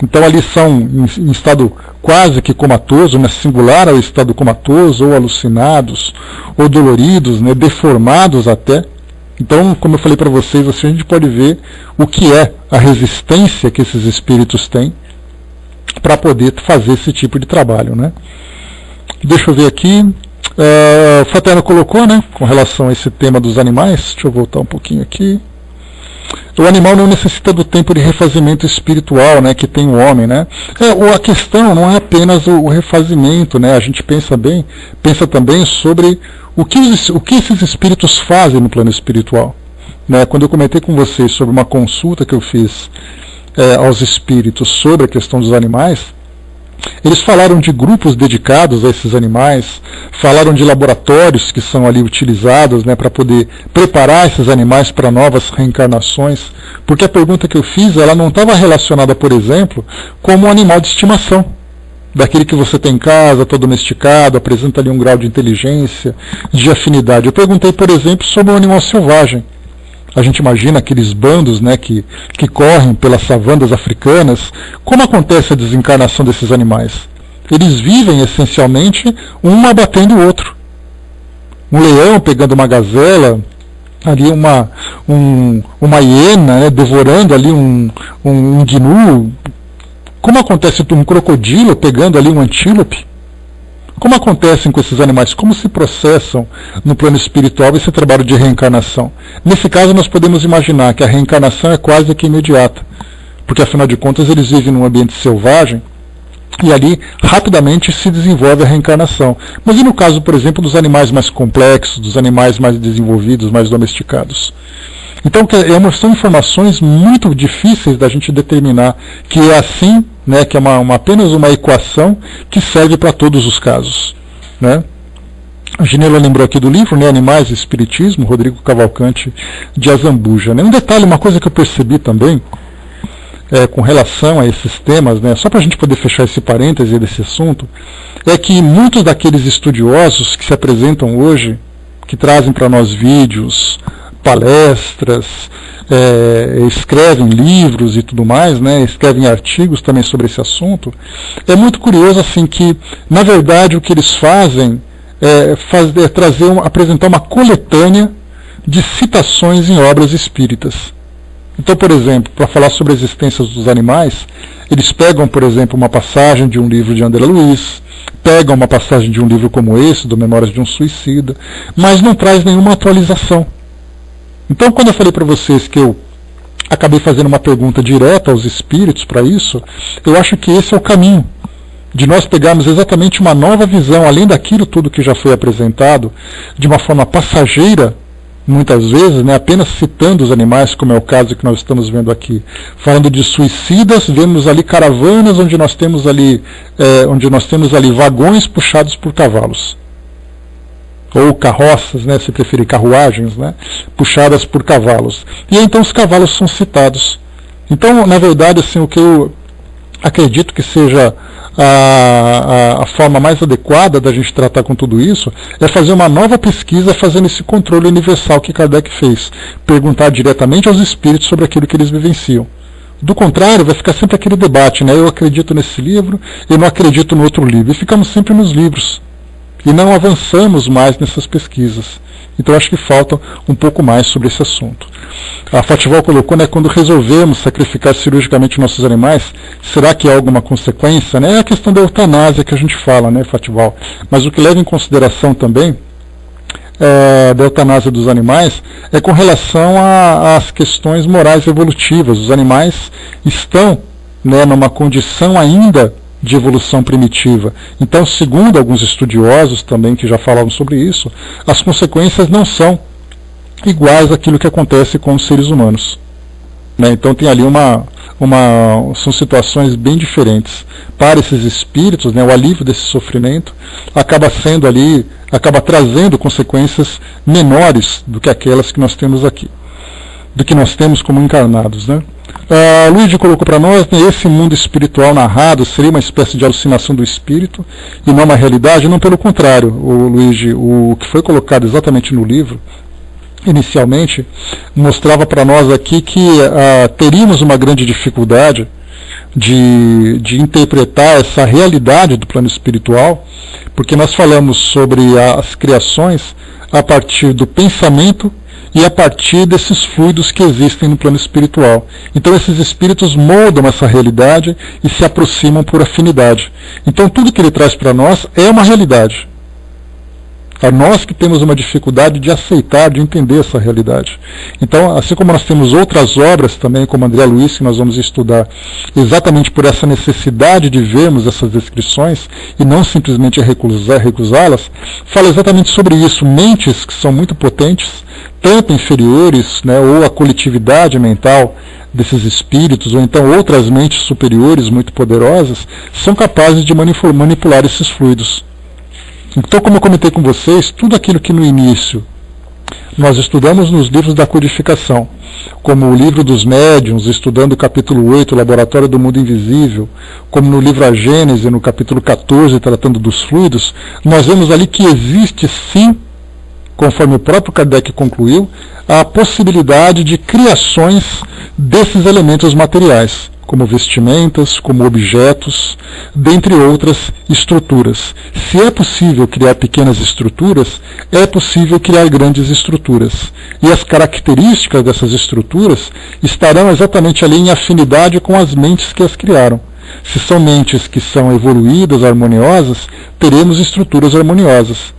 Então ali são em estado quase que comatoso, né, singular ao estado comatoso, ou alucinados, ou doloridos, né, deformados até. Então, como eu falei para vocês, assim, a gente pode ver o que é a resistência que esses espíritos têm para poder fazer esse tipo de trabalho, né? Deixa eu ver aqui. O Fraterno colocou, né, com relação a esse tema dos animais. Deixa eu voltar um pouquinho aqui. O animal não necessita do tempo de refazimento espiritual, né, que tem o homem, né? A questão não é apenas o refazimento, né? A gente pensa também sobre o que esses espíritos fazem no plano espiritual, né? Quando eu comentei com vocês sobre uma consulta que eu fiz aos espíritos sobre a questão dos animais, eles falaram de grupos dedicados a esses animais, falaram de laboratórios que são ali utilizados, né, para poder preparar esses animais para novas reencarnações, porque a pergunta que eu fiz, ela não estava relacionada, por exemplo, como um animal de estimação, daquele que você tem em casa, todo domesticado, apresenta ali um grau de inteligência, de afinidade. Eu perguntei, por exemplo, sobre um animal selvagem. A gente imagina aqueles bandos, né, que correm pelas savanas africanas. Como acontece a desencarnação desses animais? Eles vivem essencialmente um abatendo o outro. Um leão pegando uma gazela, ali uma hiena, né, devorando ali um gnu. Como acontece um crocodilo pegando ali um antílope? Como acontecem com esses animais? Como se processam no plano espiritual esse trabalho de reencarnação? Nesse caso, nós podemos imaginar que a reencarnação é quase que imediata, porque afinal de contas eles vivem num ambiente selvagem e ali rapidamente se desenvolve a reencarnação. Mas e no caso, por exemplo, dos animais mais complexos, dos animais mais desenvolvidos, mais domesticados? Então são informações muito difíceis da gente determinar que é assim, né, que é apenas uma equação que serve para todos os casos, né? A Ginela lembrou aqui do livro, né, Animais e Espiritismo, Rodrigo Cavalcante de Azambuja, né? Um detalhe, uma coisa que eu percebi também, com relação a esses temas, né, só para a gente poder fechar esse parêntese desse assunto, é que muitos daqueles estudiosos que se apresentam hoje, que trazem para nós vídeos, palestras, escrevem livros e tudo mais, né, escrevem artigos também sobre esse assunto, é muito curioso assim que, na verdade, o que eles fazem é apresentar uma coletânea de citações em obras espíritas. Então, por exemplo, para falar sobre a existência dos animais, eles pegam, por exemplo, uma passagem de um livro de André Luiz, pegam uma passagem de um livro como esse, do Memórias de um Suicida, mas não traz nenhuma atualização. Então, quando eu falei para vocês que eu acabei fazendo uma pergunta direta aos espíritos para isso, eu acho que esse é o caminho, de nós pegarmos exatamente uma nova visão, além daquilo tudo que já foi apresentado, de uma forma passageira, muitas vezes, né, apenas citando os animais, como é o caso que nós estamos vendo aqui, falando de suicidas, vemos ali caravanas onde nós temos ali vagões puxados por cavalos, ou carroças, né, se preferir carruagens, né, puxadas por cavalos. E então os cavalos são citados. Então, na verdade, assim, o que eu acredito que seja a forma mais adequada da gente tratar com tudo isso é fazer uma nova pesquisa fazendo esse controle universal que Kardec fez. Perguntar diretamente aos espíritos sobre aquilo que eles vivenciam. Do contrário, vai ficar sempre aquele debate, né? Eu acredito nesse livro, eu não acredito no outro livro. E ficamos sempre nos livros. E não avançamos mais nessas pesquisas. Então acho que falta um pouco mais sobre esse assunto. A Fatival colocou, né, quando resolvemos sacrificar cirurgicamente nossos animais, será que há alguma consequência? Né? É a questão da eutanásia que a gente fala, né, Fatival? Mas o que leva em consideração também da eutanásia dos animais é com relação às questões morais evolutivas. Os animais estão, né, numa condição ainda de evolução primitiva. Então, segundo alguns estudiosos também que já falaram sobre isso, as consequências não são iguais àquilo que acontece com os seres humanos. Né? Então tem ali são situações bem diferentes. Para esses espíritos, né, o alívio desse sofrimento acaba trazendo consequências menores do que aquelas que nós temos aqui, do que nós temos como encarnados, né? Luigi colocou para nós, né, esse mundo espiritual narrado seria uma espécie de alucinação do espírito e não uma realidade? Não, pelo contrário, Luigi, o que foi colocado exatamente no livro, inicialmente, mostrava para nós aqui que teríamos uma grande dificuldade de interpretar essa realidade do plano espiritual, porque nós falamos sobre as criações a partir do pensamento e a partir desses fluidos que existem no plano espiritual. Então esses espíritos moldam essa realidade e se aproximam por afinidade. Então tudo que ele traz para nós é uma realidade. É nós que temos uma dificuldade de aceitar, de entender essa realidade. Então, assim como nós temos outras obras também, como André Luiz, que nós vamos estudar exatamente por essa necessidade de vermos essas descrições e não simplesmente recusá-las, fala exatamente sobre isso. Mentes que são muito potentes, tanto inferiores, né, ou a coletividade mental desses espíritos, ou então outras mentes superiores muito poderosas, são capazes de manipular esses fluidos. Então, como eu comentei com vocês, tudo aquilo que no início nós estudamos nos livros da codificação, como o livro dos médiuns, estudando o capítulo 8, o Laboratório do Mundo Invisível, como no livro A Gênese, no capítulo 14, tratando dos fluidos, nós vemos ali que existe sim, conforme o próprio Kardec concluiu, a possibilidade de criações desses elementos materiais, como vestimentas, como objetos, dentre outras estruturas. Se é possível criar pequenas estruturas, é possível criar grandes estruturas. E as características dessas estruturas estarão exatamente ali em afinidade com as mentes que as criaram. Se são mentes que são evoluídas, harmoniosas, teremos estruturas harmoniosas.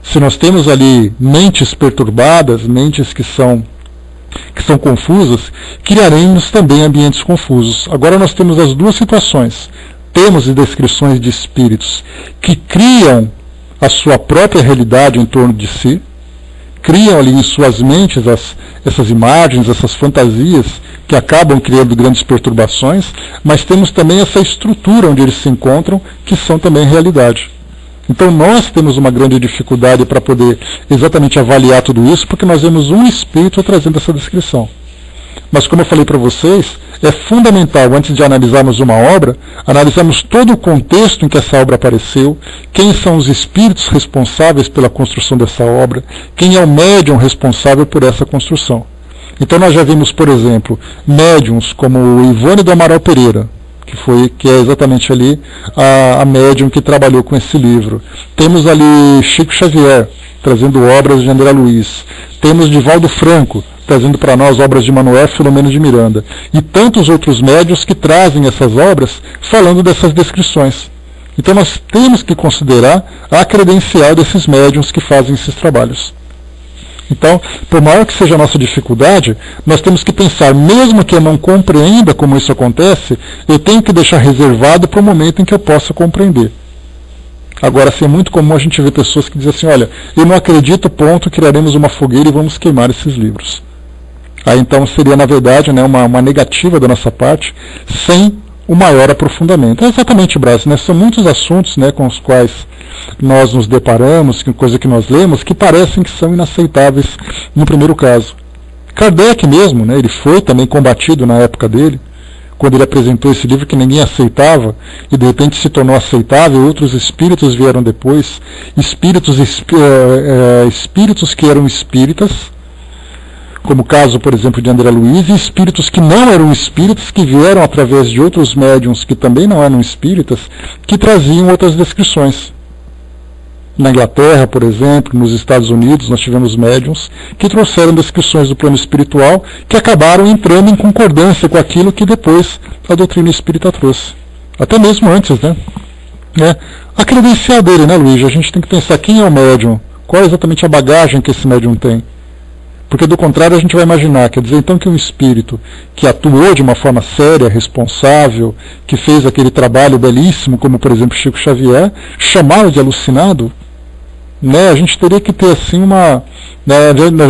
Se nós temos ali mentes perturbadas, mentes que são confusas, criaremos também ambientes confusos. Agora nós temos as duas situações. Temos descrições de espíritos que criam a sua própria realidade em torno de si, criam ali em suas mentes essas imagens, essas fantasias que acabam criando grandes perturbações, mas temos também essa estrutura onde eles se encontram, que são também realidade. Então nós temos uma grande dificuldade para poder exatamente avaliar tudo isso, porque nós vemos um espírito trazendo essa descrição. Mas como eu falei para vocês, é fundamental, antes de analisarmos uma obra, analisarmos todo o contexto em que essa obra apareceu, quem são os espíritos responsáveis pela construção dessa obra, quem é o médium responsável por essa construção. Então nós já vimos, por exemplo, médiums como o Ivone do Amaral Pereira, que é exatamente ali a médium que trabalhou com esse livro. Temos ali Chico Xavier, trazendo obras de André Luiz. Temos Divaldo Franco, trazendo para nós obras de Manuel Filomeno de Miranda. E tantos outros médiuns que trazem essas obras falando dessas descrições. Então nós temos que considerar a credencial desses médiuns que fazem esses trabalhos. Então, por maior que seja a nossa dificuldade, nós temos que pensar, mesmo que eu não compreenda como isso acontece, eu tenho que deixar reservado para o momento em que eu possa compreender. Agora, assim, é muito comum a gente ver pessoas que dizem assim, olha, eu não acredito, ponto, criaremos uma fogueira e vamos queimar esses livros. Aí então seria, na verdade, né, uma negativa da nossa parte, sem o maior aprofundamento. É exatamente, Brás, né? São muitos assuntos, né, com os quais nós nos deparamos, coisa que nós lemos, que parecem que são inaceitáveis no primeiro caso. Kardec mesmo, né, ele foi também combatido na época dele, quando ele apresentou esse livro que ninguém aceitava, e de repente se tornou aceitável, outros espíritos vieram depois, espíritos que eram espíritas, como o caso, por exemplo, de André Luiz, e espíritos que não eram espíritas, que vieram através de outros médiuns que também não eram espíritas, que traziam outras descrições. Na Inglaterra, por exemplo, nos Estados Unidos, nós tivemos médiuns que trouxeram descrições do plano espiritual que acabaram entrando em concordância com aquilo que depois a doutrina espírita trouxe. Até mesmo antes, né? A credencial dele, né, Luiz? A gente tem que pensar quem é o médium, qual é exatamente a bagagem que esse médium tem. Porque do contrário a gente vai imaginar, quer dizer então que um espírito que atuou de uma forma séria, responsável, que fez aquele trabalho belíssimo, como por exemplo Chico Xavier, chamá-lo de alucinado, né, a gente teria que ter assim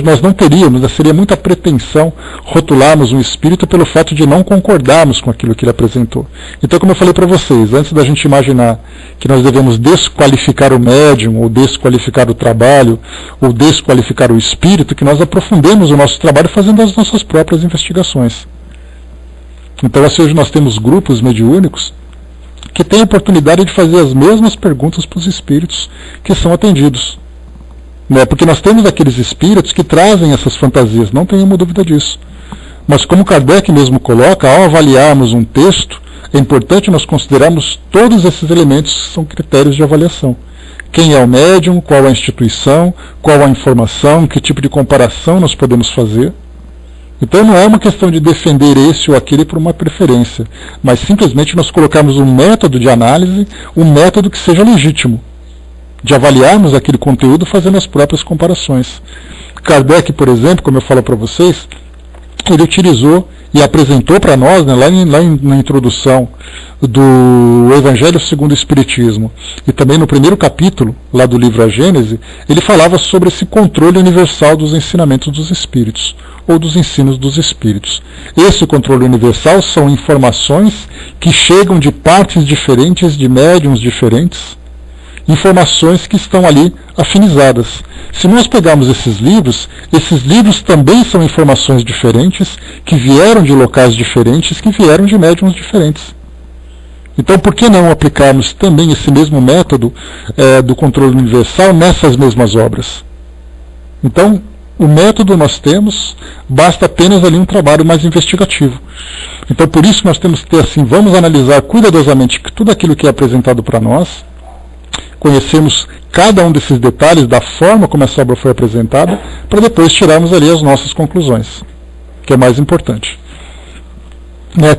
nós não teríamos, seria muita pretensão rotularmos um espírito pelo fato de não concordarmos com aquilo que ele apresentou. Então, como eu falei para vocês, antes da gente imaginar que nós devemos desqualificar o médium, ou desqualificar o trabalho, ou desqualificar o espírito, que nós aprofundemos o nosso trabalho fazendo as nossas próprias investigações. Então, assim, hoje nós temos grupos mediúnicos que têm a oportunidade de fazer as mesmas perguntas para os espíritos que são atendidos. Né? Porque nós temos aqueles espíritos que trazem essas fantasias, não tenhamos dúvida disso. Mas como Kardec mesmo coloca, ao avaliarmos um texto, é importante nós considerarmos todos esses elementos que são critérios de avaliação. Quem é o médium, qual a instituição, qual a informação, que tipo de comparação nós podemos fazer. Então não é uma questão de defender esse ou aquele por uma preferência, mas simplesmente nós colocarmos um método de análise, um método que seja legítimo, de avaliarmos aquele conteúdo fazendo as próprias comparações. Kardec, por exemplo, como eu falo para vocês, ele utilizou e apresentou para nós, né, lá na introdução do Evangelho segundo o Espiritismo, e também no primeiro capítulo, lá do livro A Gênese, ele falava sobre esse controle universal dos ensinamentos dos Espíritos, ou dos ensinos dos Espíritos. Esse controle universal são informações que chegam de partes diferentes, de médiuns diferentes, informações que estão ali afinizadas. Se nós pegarmos esses livros também são informações diferentes, que vieram de locais diferentes, que vieram de médiuns diferentes. Então, por que não aplicarmos também esse mesmo método do controle universal nessas mesmas obras? Então, o método nós temos, basta apenas ali um trabalho mais investigativo. Então, por isso nós temos que ter assim, vamos analisar cuidadosamente tudo aquilo que é apresentado para nós, conhecemos cada um desses detalhes da forma como essa obra foi apresentada, para depois tirarmos ali as nossas conclusões, que é mais importante.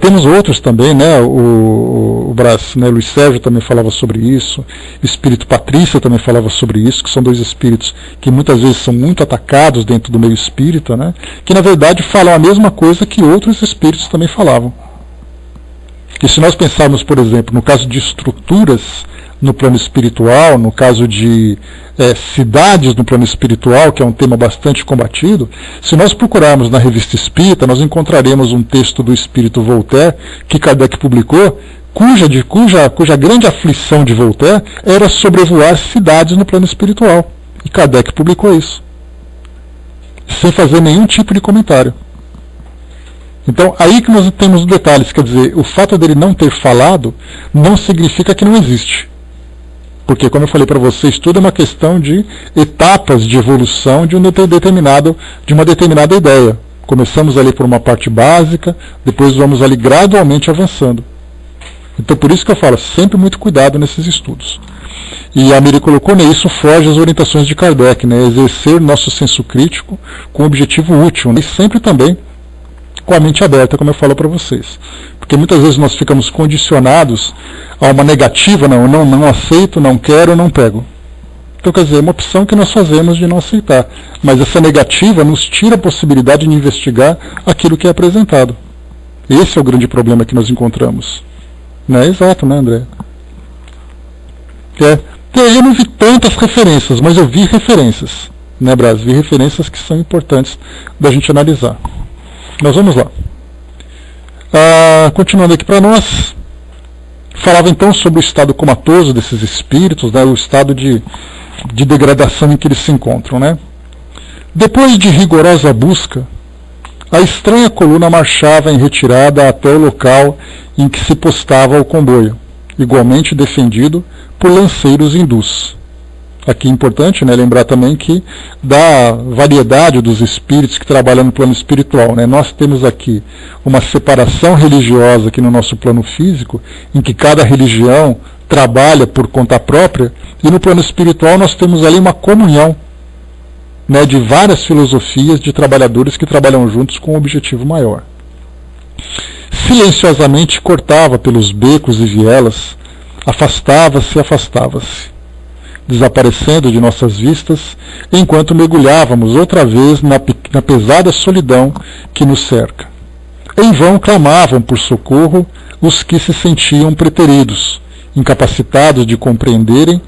Temos outros também, o Brás, Luiz Sérgio também falava sobre isso, o espírito Patrícia também falava sobre isso, que são dois espíritos que muitas vezes são muito atacados dentro do meio espírita, que na verdade falam a mesma coisa que outros espíritos também falavam. E se nós pensarmos, por exemplo, no caso de estruturas no plano espiritual, no caso de cidades no plano espiritual, que é um tema bastante combatido, se nós procurarmos na Revista Espírita, nós encontraremos um texto do espírito Voltaire, que Kardec publicou, cuja grande aflição de Voltaire era sobrevoar cidades no plano espiritual. E Kardec publicou isso, sem fazer nenhum tipo de comentário. Então, aí que nós temos os detalhes, quer dizer, o fato dele não ter falado não significa que não existe. Porque, como eu falei para vocês, tudo é uma questão de etapas de evolução de uma determinada ideia. Começamos ali por uma parte básica, depois vamos ali gradualmente avançando. Então, por isso que eu falo, sempre muito cuidado nesses estudos. E a Miri colocou, isso foge às orientações de Kardec, exercer nosso senso crítico com objetivo útil, e sempre também com a mente aberta, como eu falo para vocês. Porque muitas vezes nós ficamos condicionados a uma negativa, não aceito, não quero, não pego. Então, quer dizer, é uma opção que nós fazemos de não aceitar. Mas essa negativa nos tira a possibilidade de investigar aquilo que é apresentado. Esse é o grande problema que nós encontramos. Não é exato, André? Eu não vi tantas referências, mas eu vi referências. Brás? Vi referências que são importantes da gente analisar. Nós vamos lá. Continuando aqui para nós, falava então sobre o estado comatoso desses espíritos, o estado de degradação em que eles se encontram. Depois de rigorosa busca, a estranha coluna marchava em retirada até o local em que se postava o comboio, igualmente defendido por lanceiros hindus. Aqui é importante lembrar também que da variedade dos espíritos que trabalham no plano espiritual. Nós temos aqui uma separação religiosa aqui no nosso plano físico, em que cada religião trabalha por conta própria, e no plano espiritual nós temos ali uma comunhão de várias filosofias de trabalhadores que trabalham juntos com um objetivo maior. Silenciosamente cortava pelos becos e vielas, afastava-se, desaparecendo de nossas vistas, enquanto mergulhávamos outra vez na pesada solidão que nos cerca. Em vão clamavam por socorro os que se sentiam preteridos, incapacitados de compreenderem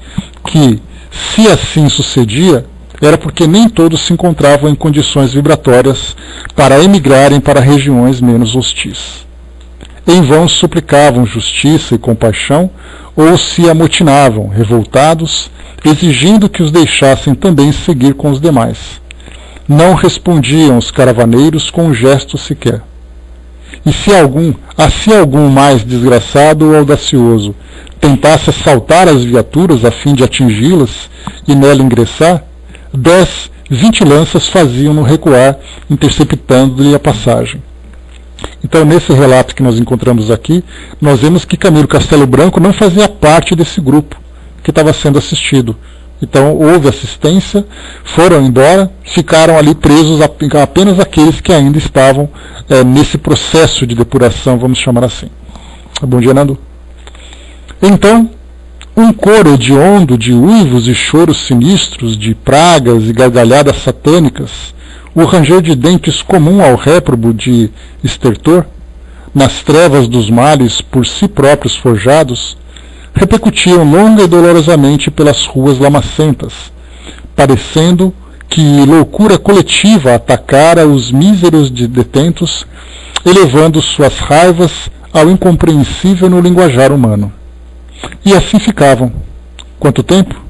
que, se assim sucedia, era porque nem todos se encontravam em condições vibratórias para emigrarem para regiões menos hostis. Em vão suplicavam justiça e compaixão, ou se amotinavam, revoltados, exigindo que os deixassem também seguir com os demais. Não respondiam os caravaneiros com um gesto sequer. E se algum mais desgraçado ou audacioso tentasse assaltar as viaturas a fim de atingi-las e nela ingressar, 10, 20 lanças faziam-no recuar, interceptando-lhe a passagem. Então, nesse relato que nós encontramos aqui, nós vemos que Camilo Castelo Branco não fazia parte desse grupo que estava sendo assistido. Então, houve assistência, foram embora, ficaram ali presos apenas aqueles que ainda estavam nesse processo de depuração, vamos chamar assim. Bom dia, Nando. Então, um coro hediondo de uivos e choros sinistros, de pragas e gargalhadas satânicas, o ranger de dentes comum ao réprobo de estertor, nas trevas dos males por si próprios forjados, repercutiam longa e dolorosamente pelas ruas lamacentas, parecendo que loucura coletiva atacara os míseros detentos, elevando suas raivas ao incompreensível no linguajar humano. E assim ficavam. Quanto tempo?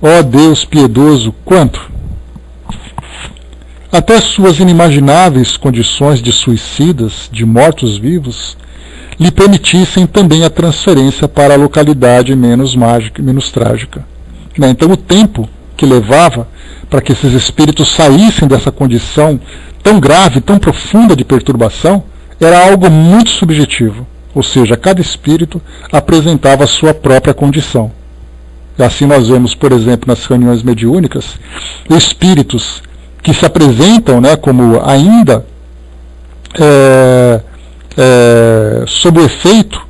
Ó Deus piedoso, quanto? Até suas inimagináveis condições de suicidas, de mortos-vivos, lhe permitissem também a transferência para a localidade menos mágica e menos trágica. Então, o tempo que levava para que esses espíritos saíssem dessa condição tão grave, tão profunda de perturbação, era algo muito subjetivo. Ou seja, cada espírito apresentava a sua própria condição. E assim nós vemos, por exemplo, nas reuniões mediúnicas, espíritos que se apresentam como ainda sob o efeito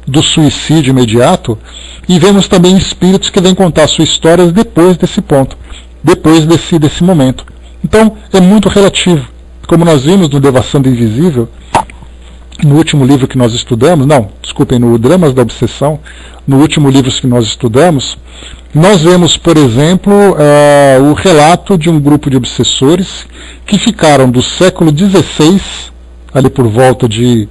do suicídio imediato, e vemos também espíritos que vêm contar suas histórias depois desse ponto, depois desse momento. Então, é muito relativo. Como nós vimos no Devassando Invisível, no último livro que nós estudamos, no Dramas da Obsessão, no último livro que nós estudamos, nós vemos, por exemplo, o relato de um grupo de obsessores que ficaram do século XVI, ali por volta de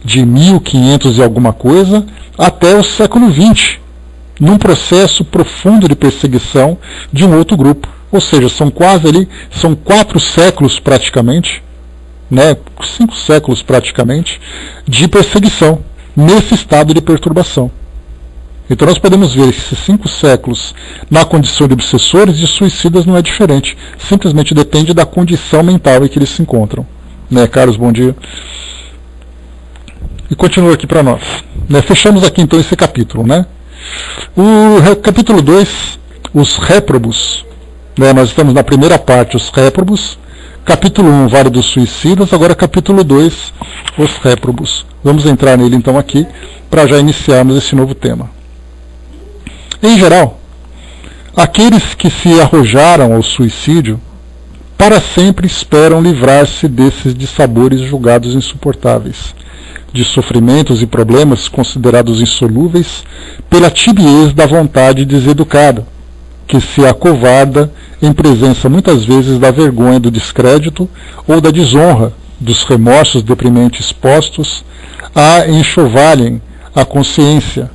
1500 e alguma coisa, até o século XX, num processo profundo de perseguição de um outro grupo. Ou seja, são 4 séculos praticamente, 5 séculos praticamente, de perseguição, nesse estado de perturbação. Então nós podemos ver esses 5 séculos na condição de obsessores, e suicidas não é diferente. Simplesmente depende da condição mental em que eles se encontram. Carlos, bom dia. E continua aqui para nós. Fechamos aqui então esse capítulo. O capítulo 2, os réprobos. Nós estamos na primeira parte, os réprobos. Capítulo 1, Vale dos Suicidas. Agora capítulo 2, os réprobos. Vamos entrar nele então aqui, para já iniciarmos esse novo tema. Em geral, aqueles que se arrojaram ao suicídio para sempre esperam livrar-se desses dissabores julgados insuportáveis, de sofrimentos e problemas considerados insolúveis pela tibiez da vontade deseducada, que se acovarda em presença muitas vezes da vergonha do descrédito ou da desonra, dos remorsos deprimentes postos a enxovalhem a consciência,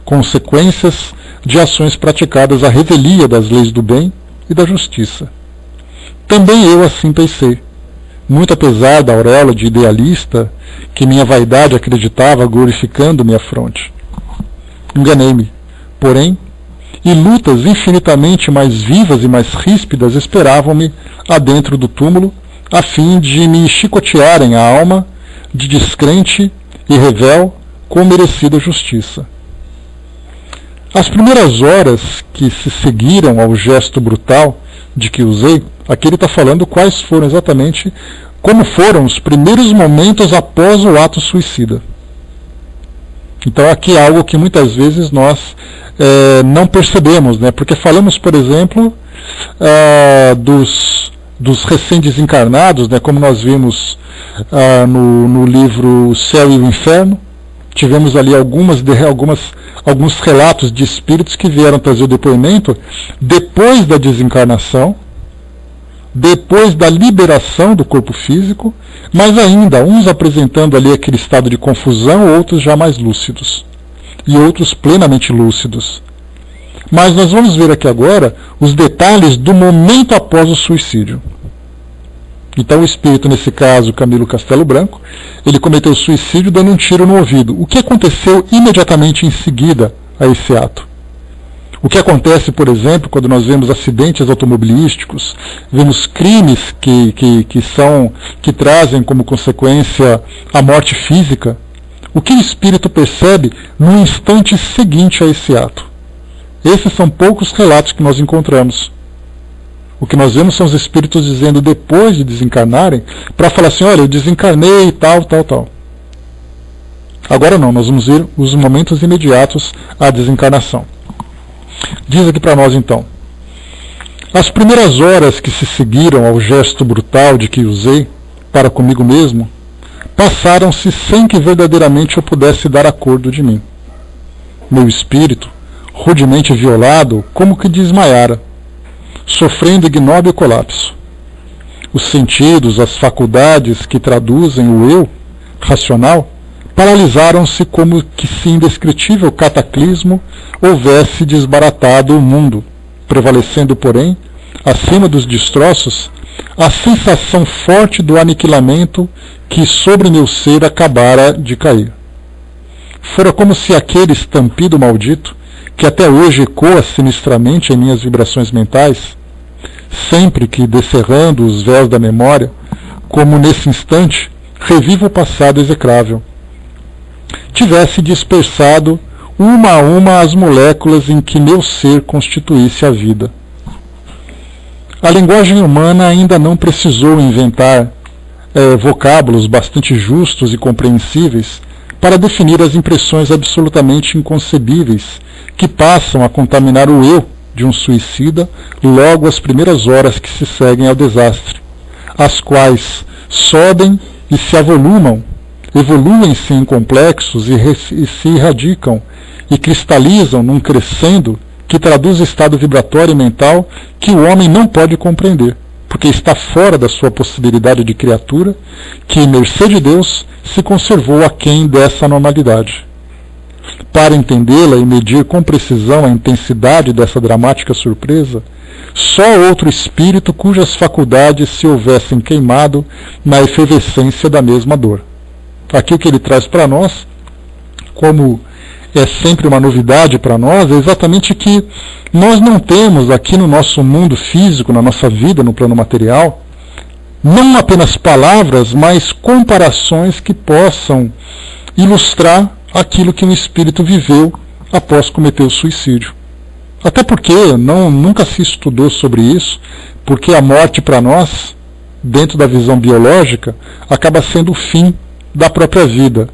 consequências de ações praticadas à revelia das leis do bem e da justiça. Também eu assim pensei, muito apesar da auréola de idealista que minha vaidade acreditava glorificando-me à fronte. Enganei-me, porém, e lutas infinitamente mais vivas e mais ríspidas esperavam-me adentro do túmulo, a fim de me chicotearem a alma de descrente e revel com merecida justiça. As primeiras horas que se seguiram ao gesto brutal de que usei, aqui ele está falando quais foram exatamente, como foram os primeiros momentos após o ato suicida. Então aqui é algo que muitas vezes nós não percebemos, porque falamos, por exemplo, dos recém-desencarnados, como nós vimos no livro O Céu e o Inferno. Tivemos ali alguns relatos de espíritos que vieram trazer o depoimento depois da desencarnação, depois da liberação do corpo físico, mas ainda uns apresentando ali aquele estado de confusão, outros já mais lúcidos, e outros plenamente lúcidos. Mas nós vamos ver aqui agora os detalhes do momento após o suicídio. Então o espírito, nesse caso, Camilo Castelo Branco, ele cometeu suicídio dando um tiro no ouvido. O que aconteceu imediatamente em seguida a esse ato? O que acontece, por exemplo, quando nós vemos acidentes automobilísticos, vemos crimes que trazem como consequência a morte física? O que o espírito percebe no instante seguinte a esse ato? Esses são poucos relatos que nós encontramos. O que nós vemos são os espíritos dizendo depois de desencarnarem, para falar assim, olha, eu desencarnei e tal. Agora não, nós vamos ver os momentos imediatos à desencarnação. Diz aqui para nós então, as primeiras horas que se seguiram ao gesto brutal de que usei para comigo mesmo, passaram-se sem que verdadeiramente eu pudesse dar acordo de mim. Meu espírito, rudemente violado, como que desmaiara, sofrendo ignóbil colapso. Os sentidos, as faculdades que traduzem o eu racional, paralisaram-se como que se indescritível cataclismo houvesse desbaratado o mundo, prevalecendo, porém, acima dos destroços, a sensação forte do aniquilamento que sobre meu ser acabara de cair. Fora como se aquele estampido maldito, que até hoje ecoa sinistramente em minhas vibrações mentais, sempre que, descerrando os véus da memória, como nesse instante, revivo o passado execrável, tivesse dispersado uma a uma as moléculas em que meu ser constituísse a vida. A linguagem humana ainda não precisou inventar vocábulos bastante justos e compreensíveis para definir as impressões absolutamente inconcebíveis que passam a contaminar o eu de um suicida logo às primeiras horas que se seguem ao desastre, as quais sobem e se avolumam, evoluem-se em complexos e se irradicam e cristalizam num crescendo que traduz estado vibratório e mental que o homem não pode compreender, porque está fora da sua possibilidade de criatura, que, mercê de Deus, se conservou aquém dessa normalidade. Para entendê-la e medir com precisão a intensidade dessa dramática surpresa, só outro espírito cujas faculdades se houvessem queimado na efervescência da mesma dor. Aqui o que ele traz para nós, como é sempre uma novidade para nós, é exatamente que nós não temos aqui no nosso mundo físico, na nossa vida, no plano material, não apenas palavras, mas comparações que possam ilustrar aquilo que um espírito viveu após cometer o suicídio. Até porque nunca se estudou sobre isso, porque a morte para nós, dentro da visão biológica, acaba sendo o fim da própria vida.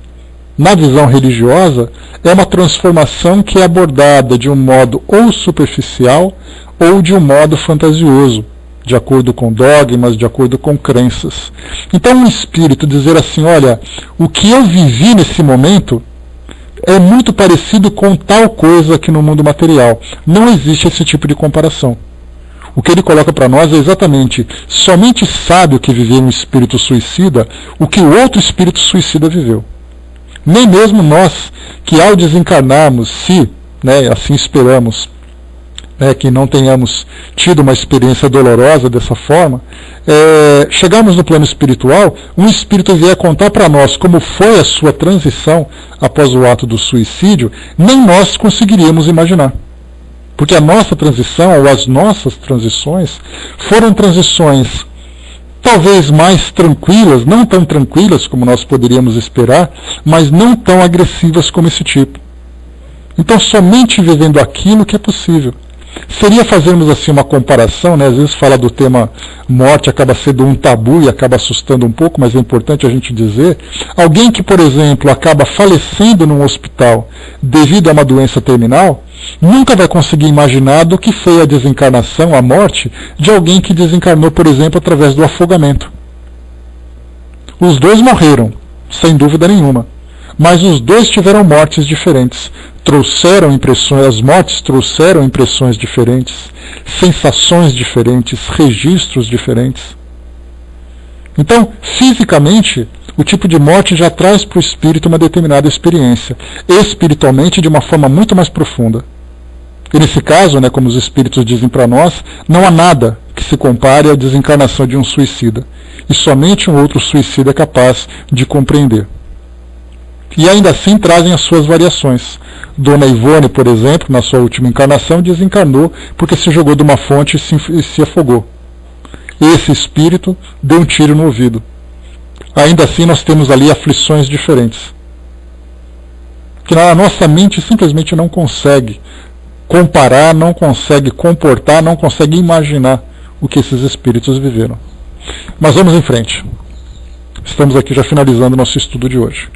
Na visão religiosa, é uma transformação que é abordada de um modo ou superficial ou de um modo fantasioso, de acordo com dogmas, de acordo com crenças. Então um espírito dizer assim, olha, o que eu vivi nesse momento é muito parecido com tal coisa aqui no mundo material. Não existe esse tipo de comparação. O que ele coloca para nós é exatamente, somente sabe o que viveu um espírito suicida, o que o outro espírito suicida viveu. Nem mesmo nós, que ao desencarnarmos, se assim esperamos, que não tenhamos tido uma experiência dolorosa dessa forma, chegarmos no plano espiritual, um espírito vier contar para nós como foi a sua transição após o ato do suicídio, nem nós conseguiríamos imaginar. Porque a nossa transição, ou as nossas transições, foram transições talvez mais tranquilas, não tão tranquilas como nós poderíamos esperar, mas não tão agressivas como esse tipo. Então, somente vivendo aquilo que é possível. Seria fazermos assim uma comparação, às vezes falar do tema morte acaba sendo um tabu e acaba assustando um pouco, mas é importante a gente dizer, alguém que, por exemplo, acaba falecendo num hospital devido a uma doença terminal, nunca vai conseguir imaginar do que foi a desencarnação, a morte, de alguém que desencarnou, por exemplo, através do afogamento. Os dois morreram, sem dúvida nenhuma, mas os dois tiveram mortes diferentes. Trouxeram impressões, as mortes trouxeram impressões diferentes, sensações diferentes, registros diferentes. Então, fisicamente, o tipo de morte já traz para o espírito uma determinada experiência, espiritualmente de uma forma muito mais profunda. E nesse caso, como os espíritos dizem para nós, não há nada que se compare à desencarnação de um suicida, e somente um outro suicida é capaz de compreender. E ainda assim trazem as suas variações. Dona Ivone, por exemplo, na sua última encarnação, desencarnou porque se jogou de uma fonte e se afogou. Esse espírito deu um tiro no ouvido. Ainda assim nós temos ali aflições diferentes, que a nossa mente simplesmente não consegue comparar, não consegue comportar, não consegue imaginar o que esses espíritos viveram. Mas vamos em frente. Estamos aqui já finalizando nosso estudo de hoje.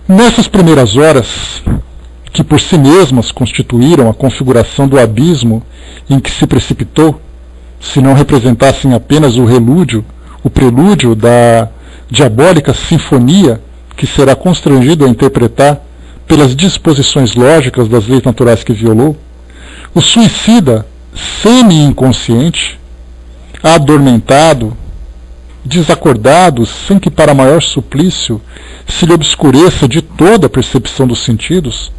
Nessas primeiras horas, que por si mesmas constituíram a configuração do abismo em que se precipitou, se não representassem apenas o prelúdio da diabólica sinfonia que será constrangido a interpretar pelas disposições lógicas das leis naturais que violou, o suicida, semi-inconsciente, adormentado, desacordado, sem que para maior suplício se lhe obscureça de toda a percepção dos sentidos,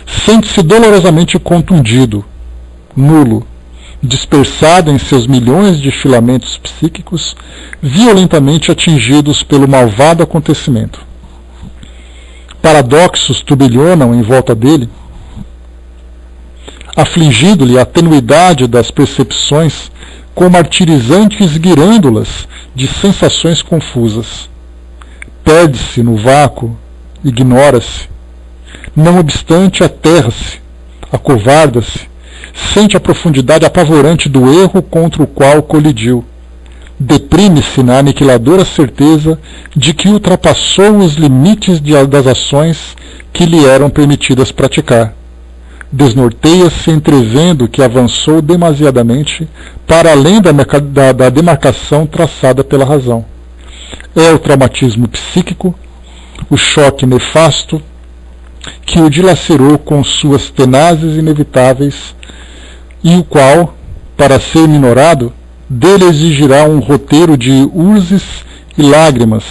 sente-se dolorosamente contundido, nulo, dispersado em seus milhões de filamentos psíquicos, violentamente atingidos pelo malvado acontecimento. Paradoxos turbilhonam em volta dele, afligindo-lhe a tenuidade das percepções com martirizantes guirândolas de sensações confusas. Perde-se no vácuo, ignora-se. Não obstante, aterra-se, acovarda-se, sente a profundidade apavorante do erro contra o qual colidiu. deprime-se na aniquiladora certeza de que ultrapassou os limites das ações que lhe eram permitidas praticar. Desnorteia-se entrevendo que avançou demasiadamente para além da demarcação traçada pela razão. É o traumatismo psíquico, o choque nefasto, que o dilacerou com suas tenazes inevitáveis e o qual, para ser minorado, dele exigirá um roteiro de urzes e lágrimas,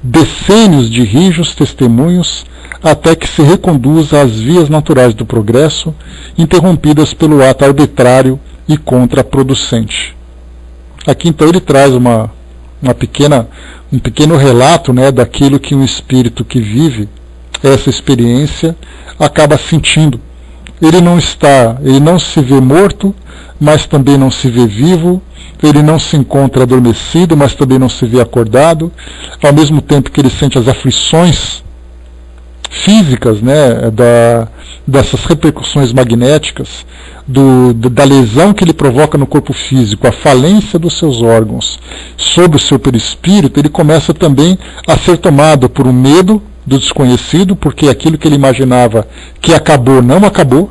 decênios de rijos testemunhos, até que se reconduza às vias naturais do progresso, interrompidas pelo ato arbitrário e contraproducente. Aqui então ele traz um pequeno relato, né, daquilo que um espírito que vive essa experiência acaba sentindo. Ele não se vê morto, mas também não se vê vivo. Ele não se encontra adormecido, mas também não se vê acordado. Ao mesmo tempo que ele sente as aflições físicas, né, dessas repercussões magnéticas, da lesão que ele provoca no corpo físico, a falência dos seus órgãos sobre o seu perispírito, ele começa também a ser tomado por um medo do desconhecido, porque aquilo que ele imaginava que acabou, não acabou.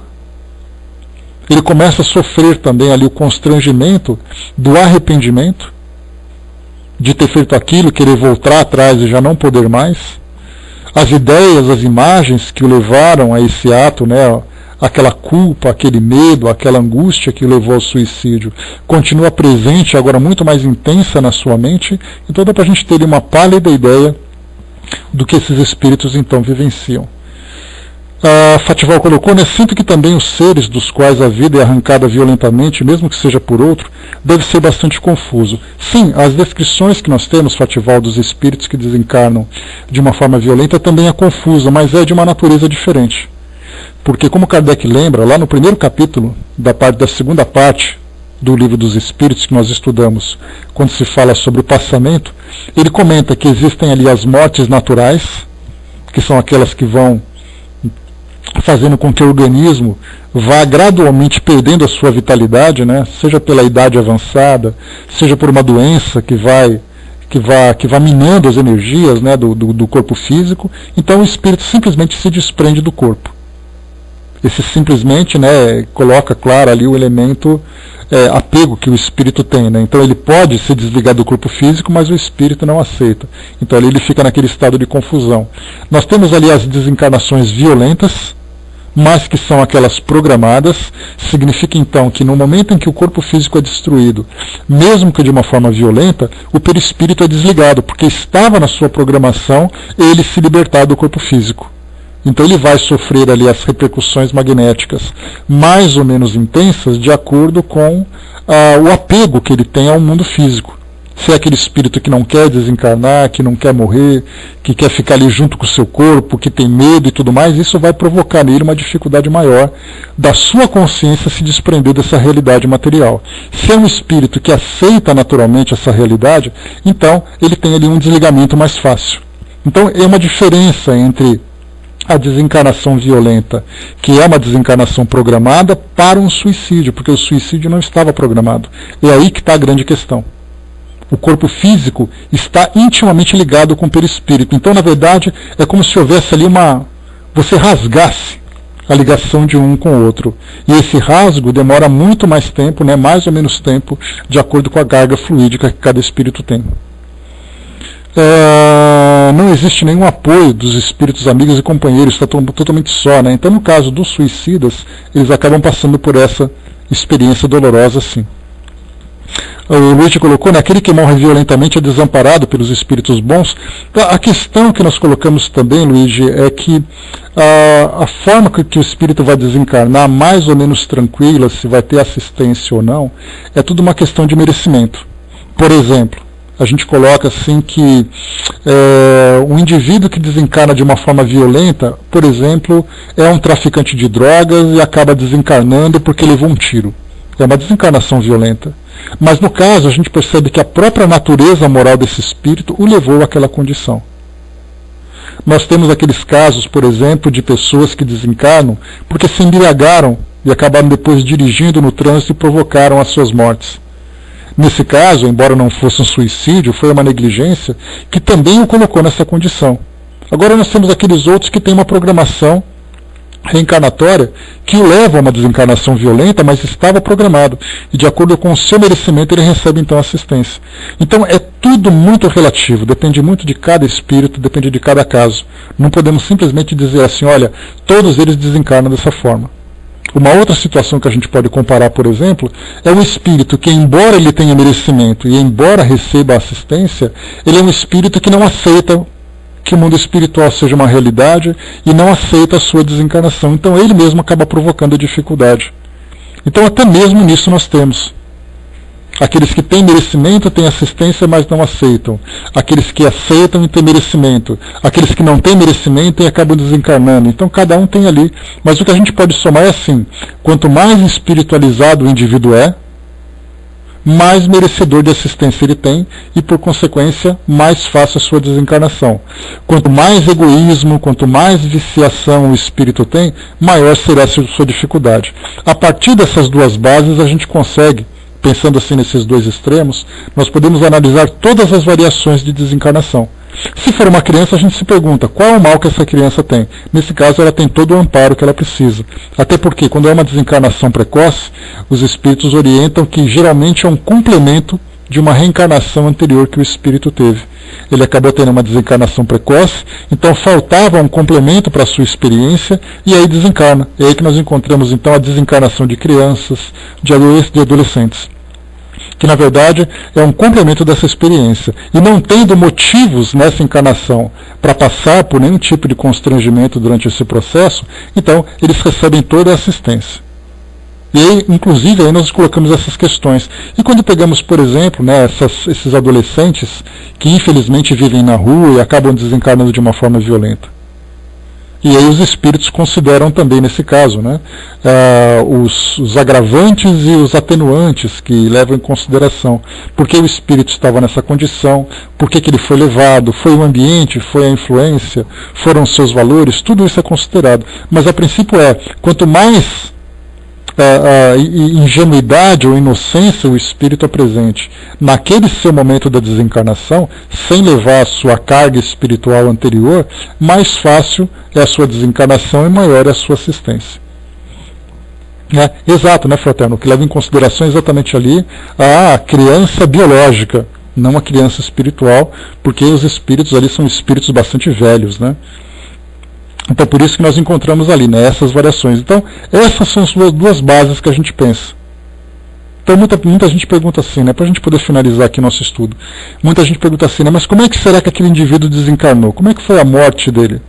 Ele começa a sofrer também ali o constrangimento do arrependimento, de ter feito aquilo, querer voltar atrás e já não poder mais. As ideias, as imagens que o levaram a esse ato, né, aquela culpa, aquele medo, aquela angústia que o levou ao suicídio, continua presente, agora muito mais intensa na sua mente. Então dá para a gente ter uma pálida ideia do que esses espíritos então vivenciam. Fatival colocou, né, sinto que também os seres dos quais a vida é arrancada violentamente, mesmo que seja por outro, deve ser bastante confuso. Sim, as descrições que nós temos, Fatival, dos espíritos que desencarnam de uma forma violenta também é confusa, mas é de uma natureza diferente. Porque, como Kardec lembra, lá no primeiro capítulo da segunda parte do Livro dos Espíritos que nós estudamos, quando se fala sobre o passamento, ele comenta que existem ali as mortes naturais, que são aquelas que vão fazendo com que o organismo vá gradualmente perdendo a sua vitalidade, né? Seja pela idade avançada, seja por uma doença que vá minando as energias, né, do corpo físico. Então o espírito simplesmente se desprende do corpo. Esse simplesmente, né, coloca claro ali o elemento apego que o espírito tem, né? Então ele pode se desligar do corpo físico, mas o espírito não aceita. Então ali ele fica naquele estado de confusão. Nós temos ali as desencarnações violentas, mas que são aquelas programadas. Significa então que no momento em que o corpo físico é destruído, mesmo que de uma forma violenta, o perispírito é desligado, porque estava na sua programação ele se libertar do corpo físico. Então ele vai sofrer ali as repercussões magnéticas mais ou menos intensas de acordo com o apego que ele tem ao mundo físico. Se é aquele espírito que não quer desencarnar, que não quer morrer, que quer ficar ali junto com o seu corpo, que tem medo e tudo mais, isso vai provocar nele uma dificuldade maior da sua consciência se desprender dessa realidade material. Se é um espírito que aceita naturalmente essa realidade, então ele tem ali um desligamento mais fácil. Então é uma diferença entre a desencarnação violenta, que é uma desencarnação programada, para um suicídio, porque o suicídio não estava programado. É aí que está a grande questão. O corpo físico está intimamente ligado com o perispírito. Então, na verdade, é como se houvesse ali você rasgasse a ligação de um com o outro. E esse rasgo demora muito mais tempo, né, mais ou menos tempo, de acordo com a carga fluídica que cada espírito tem. Não existe nenhum apoio dos espíritos amigos e companheiros, está totalmente só, né? Então, no caso dos suicidas, eles acabam passando por essa experiência dolorosa, sim. O Luigi colocou, né, aquele que morre violentamente é desamparado pelos espíritos bons. A questão que nós colocamos também, Luigi, é que a forma que o espírito vai desencarnar, mais ou menos tranquila, se vai ter assistência ou não, é tudo uma questão de merecimento. Por exemplo, a gente coloca assim que um indivíduo que desencarna de uma forma violenta, por exemplo, é um traficante de drogas e acaba desencarnando porque levou um tiro. É uma desencarnação violenta. Mas no caso, a gente percebe que a própria natureza moral desse espírito o levou àquela condição. Nós temos aqueles casos, por exemplo, de pessoas que desencarnam porque se embriagaram e acabaram depois dirigindo no trânsito e provocaram as suas mortes. Nesse caso, embora não fosse um suicídio, foi uma negligência que também o colocou nessa condição. Agora nós temos aqueles outros que têm uma programação reencarnatória que o leva a uma desencarnação violenta, mas estava programado. E de acordo com o seu merecimento, ele recebe então assistência. Então é tudo muito relativo, depende muito de cada espírito, depende de cada caso. Não podemos simplesmente dizer assim, olha, todos eles desencarnam dessa forma. Uma outra situação que a gente pode comparar, por exemplo, é o espírito que, embora ele tenha merecimento e embora receba assistência, ele é um espírito que não aceita que o mundo espiritual seja uma realidade e não aceita a sua desencarnação. Então ele mesmo acaba provocando a dificuldade. Então até mesmo nisso nós temos. Aqueles que têm merecimento têm assistência, mas não aceitam. Aqueles que aceitam e têm merecimento. Aqueles que não têm merecimento e acabam desencarnando. Então cada um tem ali. Mas o que a gente pode somar é assim, quanto mais espiritualizado o indivíduo é, mais merecedor de assistência ele tem e, por consequência, mais fácil a sua desencarnação. Quanto mais egoísmo, quanto mais viciação o espírito tem, maior será a sua dificuldade. A partir dessas duas bases, a gente consegue, pensando assim nesses dois extremos, nós podemos analisar todas as variações de desencarnação. Se for uma criança, a gente se pergunta qual é o mal que essa criança tem. Nesse caso, ela tem todo o amparo que ela precisa. Até porque, quando é uma desencarnação precoce, os espíritos orientam que geralmente é um complemento de uma reencarnação anterior que o espírito teve. Ele acabou tendo uma desencarnação precoce, então faltava um complemento para a sua experiência, e aí desencarna. É aí que nós encontramos então a desencarnação de crianças, de adolescentes, que na verdade é um complemento dessa experiência. E não tendo motivos nessa encarnação para passar por nenhum tipo de constrangimento durante esse processo, então eles recebem toda a assistência. E aí, inclusive, aí nós colocamos essas questões. E quando pegamos, por exemplo, né, esses adolescentes que infelizmente vivem na rua e acabam desencarnando de uma forma violenta. E aí os espíritos consideram também, nesse caso, né, os agravantes e os atenuantes que levam em consideração. Por que o espírito estava nessa condição, por que ele foi levado, foi o ambiente, foi a influência, foram os seus valores, tudo isso é considerado. Mas a princípio quanto mais ingenuidade ou inocência o espírito apresente naquele seu momento da desencarnação, sem levar a sua carga espiritual anterior, mais fácil é a sua desencarnação e maior é a sua assistência. Exato, né, fraterno? O que leva em consideração exatamente ali a criança biológica, não a criança espiritual, porque os espíritos ali são espíritos bastante velhos, né? Então, por isso que nós encontramos ali, né, essas variações. Então, essas são as duas bases que a gente pensa. Então, muita gente pergunta assim, né, para a gente poder finalizar aqui o nosso estudo. Muita gente pergunta assim, né, mas como é que será que aquele indivíduo desencarnou? Como é que foi a morte dele?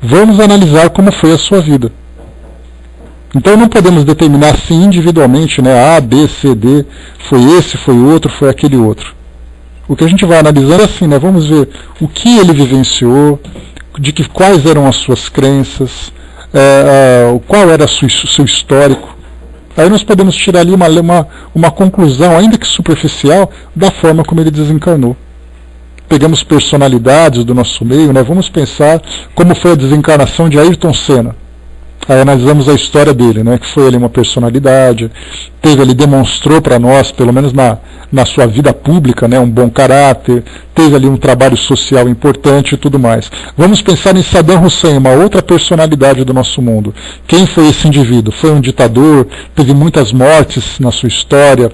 Vamos analisar como foi a sua vida. Então, não podemos determinar assim individualmente, né, A, B, C, D, foi esse, foi outro, foi aquele outro. O que a gente vai analisando é assim, né, vamos ver o que ele vivenciou, quais eram as suas crenças, qual era o seu histórico. Aí nós podemos tirar ali uma conclusão, ainda que superficial, da forma como ele desencarnou. Pegamos personalidades do nosso meio, né? Vamos pensar como foi a desencarnação de Ayrton Senna. Aí analisamos a história dele, né, que foi ali uma personalidade, demonstrou para nós, pelo menos na sua vida pública, né, um bom caráter, teve ali um trabalho social importante e tudo mais. Vamos pensar em Saddam Hussein, uma outra personalidade do nosso mundo. Quem foi esse indivíduo? Foi um ditador, teve muitas mortes na sua história,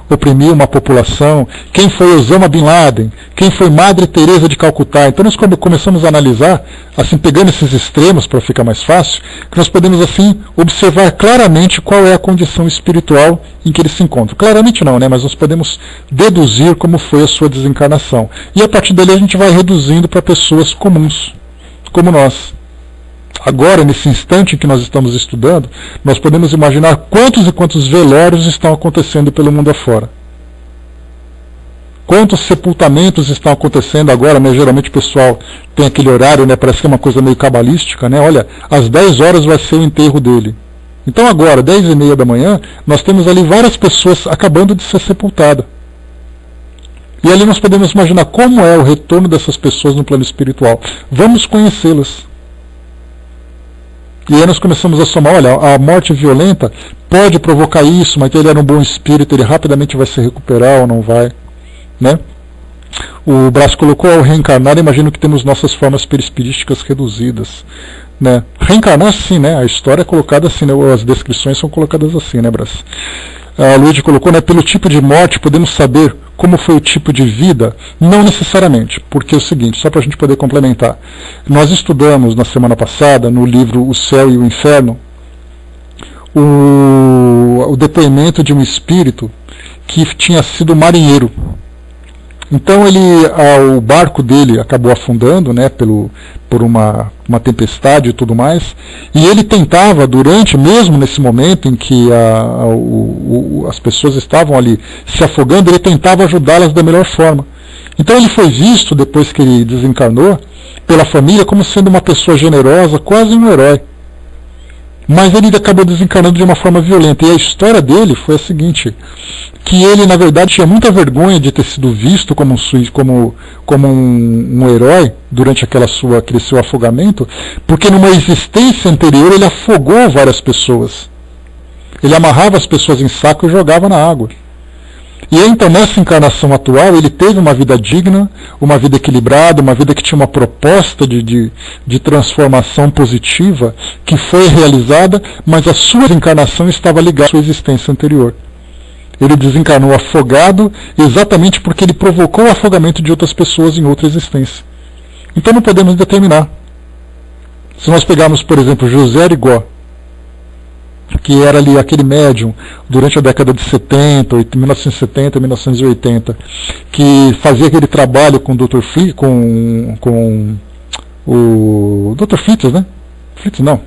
oprimiu uma população. Quem foi Osama Bin Laden? Quem foi Madre Teresa de Calcutá? Então nós começamos a analisar, assim, pegando esses extremos para ficar mais fácil, que nós podemos assim observar claramente qual é a condição espiritual em que ele se encontra. Claramente não, né? Mas nós podemos deduzir como foi a sua desencarnação. E a partir dali a gente vai reduzindo para pessoas comuns, como nós. Agora, nesse instante em que nós estamos estudando, nós podemos imaginar quantos e quantos velórios estão acontecendo pelo mundo afora. Quantos sepultamentos estão acontecendo agora, né? Geralmente o pessoal tem aquele horário, né? Parece que é uma coisa meio cabalística, né? Olha, às 10 horas vai ser o enterro dele. Então agora, 10h30 da manhã, nós temos ali várias pessoas acabando de ser sepultadas. E ali nós podemos imaginar como é o retorno dessas pessoas no plano espiritual. Vamos conhecê-las. E aí nós começamos a somar, olha, a morte violenta pode provocar isso, mas ele era um bom espírito, ele rapidamente vai se recuperar ou não vai, né? O Brás colocou, ao reencarnar, imagino que temos nossas formas perispirísticas reduzidas, né? Reencarnar sim, né? A história é colocada assim, né? As descrições são colocadas assim, né, Brás? A Luíde colocou, né? Pelo tipo de morte podemos saber como foi o tipo de vida? Não necessariamente, porque é o seguinte, só para a gente poder complementar. Nós estudamos na semana passada, no livro O Céu e o Inferno, o depoimento de um espírito que tinha sido marinheiro. Então o barco dele acabou afundando, né, por uma tempestade e tudo mais, e ele tentava, mesmo nesse momento em que as pessoas estavam ali se afogando, ele tentava ajudá-las da melhor forma. Então ele foi visto, depois que ele desencarnou, pela família como sendo uma pessoa generosa, quase um herói. Mas ele acabou desencarnando de uma forma violenta. E a história dele foi a seguinte, que ele, na verdade, tinha muita vergonha de ter sido visto como um herói durante aquele seu afogamento, porque numa existência anterior ele afogou várias pessoas. Ele amarrava as pessoas em saco e jogava na água. E então, nessa encarnação atual, ele teve uma vida digna, uma vida equilibrada, uma vida que tinha uma proposta de transformação positiva, que foi realizada, mas a sua encarnação estava ligada à sua existência anterior. Ele desencarnou afogado exatamente porque ele provocou o afogamento de outras pessoas em outra existência. Então não podemos determinar. Se nós pegarmos, por exemplo, José Arigó, que era ali aquele médium durante a década de 70, 1970, 1980, que fazia aquele trabalho com o Dr. Fritz, com o Dr. Fritz, né? Fritz não.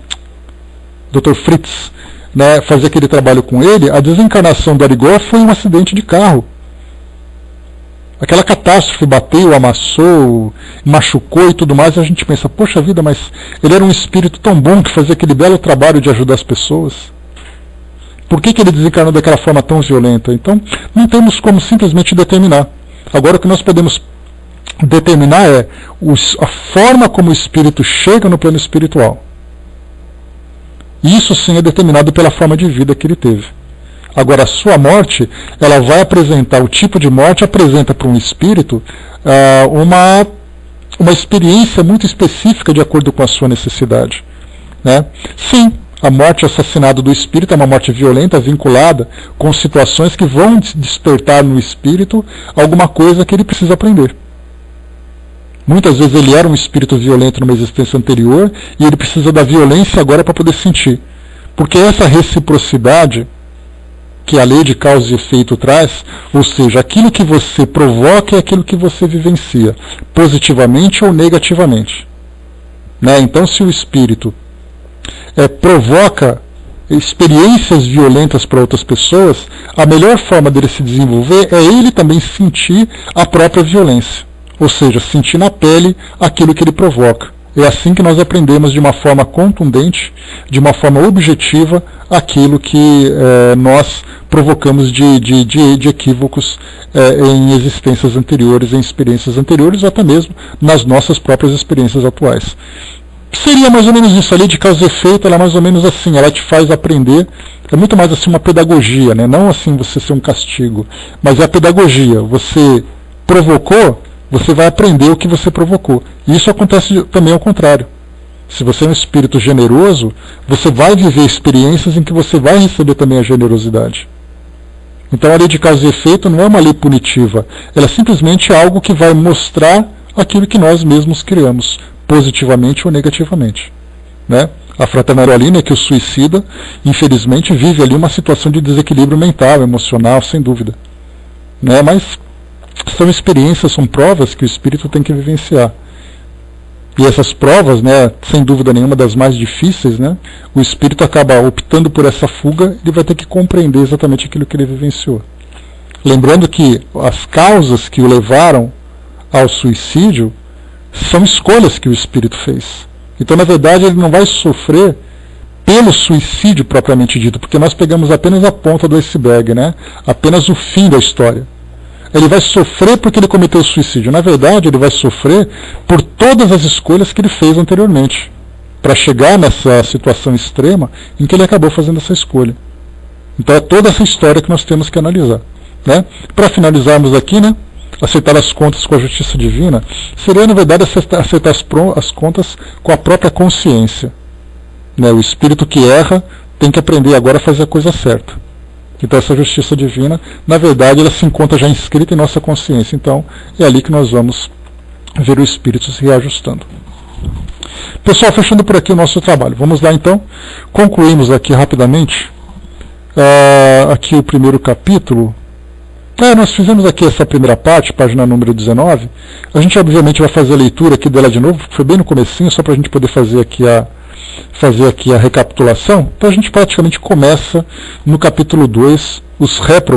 Dr. Fritz, né? Fazia aquele trabalho com ele. A desencarnação do Arigó foi um acidente de carro. Aquela catástrofe bateu, amassou, machucou e tudo mais, a gente pensa, poxa vida, mas ele era um espírito tão bom que fazia aquele belo trabalho de ajudar as pessoas. Por que ele desencarnou daquela forma tão violenta? Então, não temos como simplesmente determinar. Agora, o que nós podemos determinar é a forma como o espírito chega no plano espiritual. Isso sim é determinado pela forma de vida que ele teve. Agora, a sua morte, ela vai apresentar, o tipo de morte apresenta para um espírito uma experiência muito específica de acordo com a sua necessidade, né? Sim, a morte, o assassinato do espírito é uma morte violenta, vinculada com situações que vão despertar no espírito alguma coisa que ele precisa aprender. Muitas vezes ele era um espírito violento numa existência anterior e ele precisa da violência agora para poder sentir. Porque essa reciprocidade que a lei de causa e efeito traz, ou seja, aquilo que você provoca é aquilo que você vivencia, positivamente ou negativamente. Né? Então, se o espírito provoca experiências violentas para outras pessoas, a melhor forma dele se desenvolver é ele também sentir a própria violência, ou seja, sentir na pele aquilo que ele provoca. É assim que nós aprendemos de uma forma contundente, de uma forma objetiva, aquilo que nós provocamos de equívocos em existências anteriores, em experiências anteriores, ou até mesmo nas nossas próprias experiências atuais. Seria mais ou menos isso, a lei de causa e efeito, ela é mais ou menos assim, ela te faz aprender, é muito mais assim uma pedagogia, né? Não assim você ser um castigo, mas é a pedagogia, você provocou, você vai aprender o que você provocou. E isso acontece também ao contrário. Se você é um espírito generoso, você vai viver experiências em que você vai receber também a generosidade. Então a lei de causa e efeito não é uma lei punitiva, ela é simplesmente algo que vai mostrar aquilo que nós mesmos criamos, positivamente ou negativamente. Né? A Fraternarolina, que o suicida, infelizmente, vive ali uma situação de desequilíbrio mental, emocional, sem dúvida. Né? Mas são experiências, são provas que o espírito tem que vivenciar. E essas provas, né, sem dúvida nenhuma, das mais difíceis, né, o espírito acaba optando por essa fuga, ele vai ter que compreender exatamente aquilo que ele vivenciou. Lembrando que as causas que o levaram ao suicídio são escolhas que o espírito fez. Então, na verdade, ele não vai sofrer pelo suicídio propriamente dito, porque nós pegamos apenas a ponta do iceberg, né, apenas o fim da história. Ele vai sofrer porque ele cometeu suicídio. Na verdade, ele vai sofrer por todas as escolhas que ele fez anteriormente, para chegar nessa situação extrema em que ele acabou fazendo essa escolha. Então é toda essa história que nós temos que analisar, né? Para finalizarmos aqui, né, aceitar as contas com a justiça divina seria, na verdade, aceitar as contas com a própria consciência, né? O espírito que erra tem que aprender agora a fazer a coisa certa. Então essa justiça divina, na verdade, ela se encontra já inscrita em nossa consciência. Então é ali que nós vamos ver o espírito se reajustando. Pessoal, fechando por aqui o nosso trabalho. Vamos lá então, concluímos aqui rapidamente aqui o primeiro capítulo. Nós fizemos aqui essa primeira parte, página número 19. A gente obviamente vai fazer a leitura aqui dela de novo, foi bem no comecinho, só para a gente poder fazer aqui a recapitulação. Então a gente praticamente começa no capítulo 2, os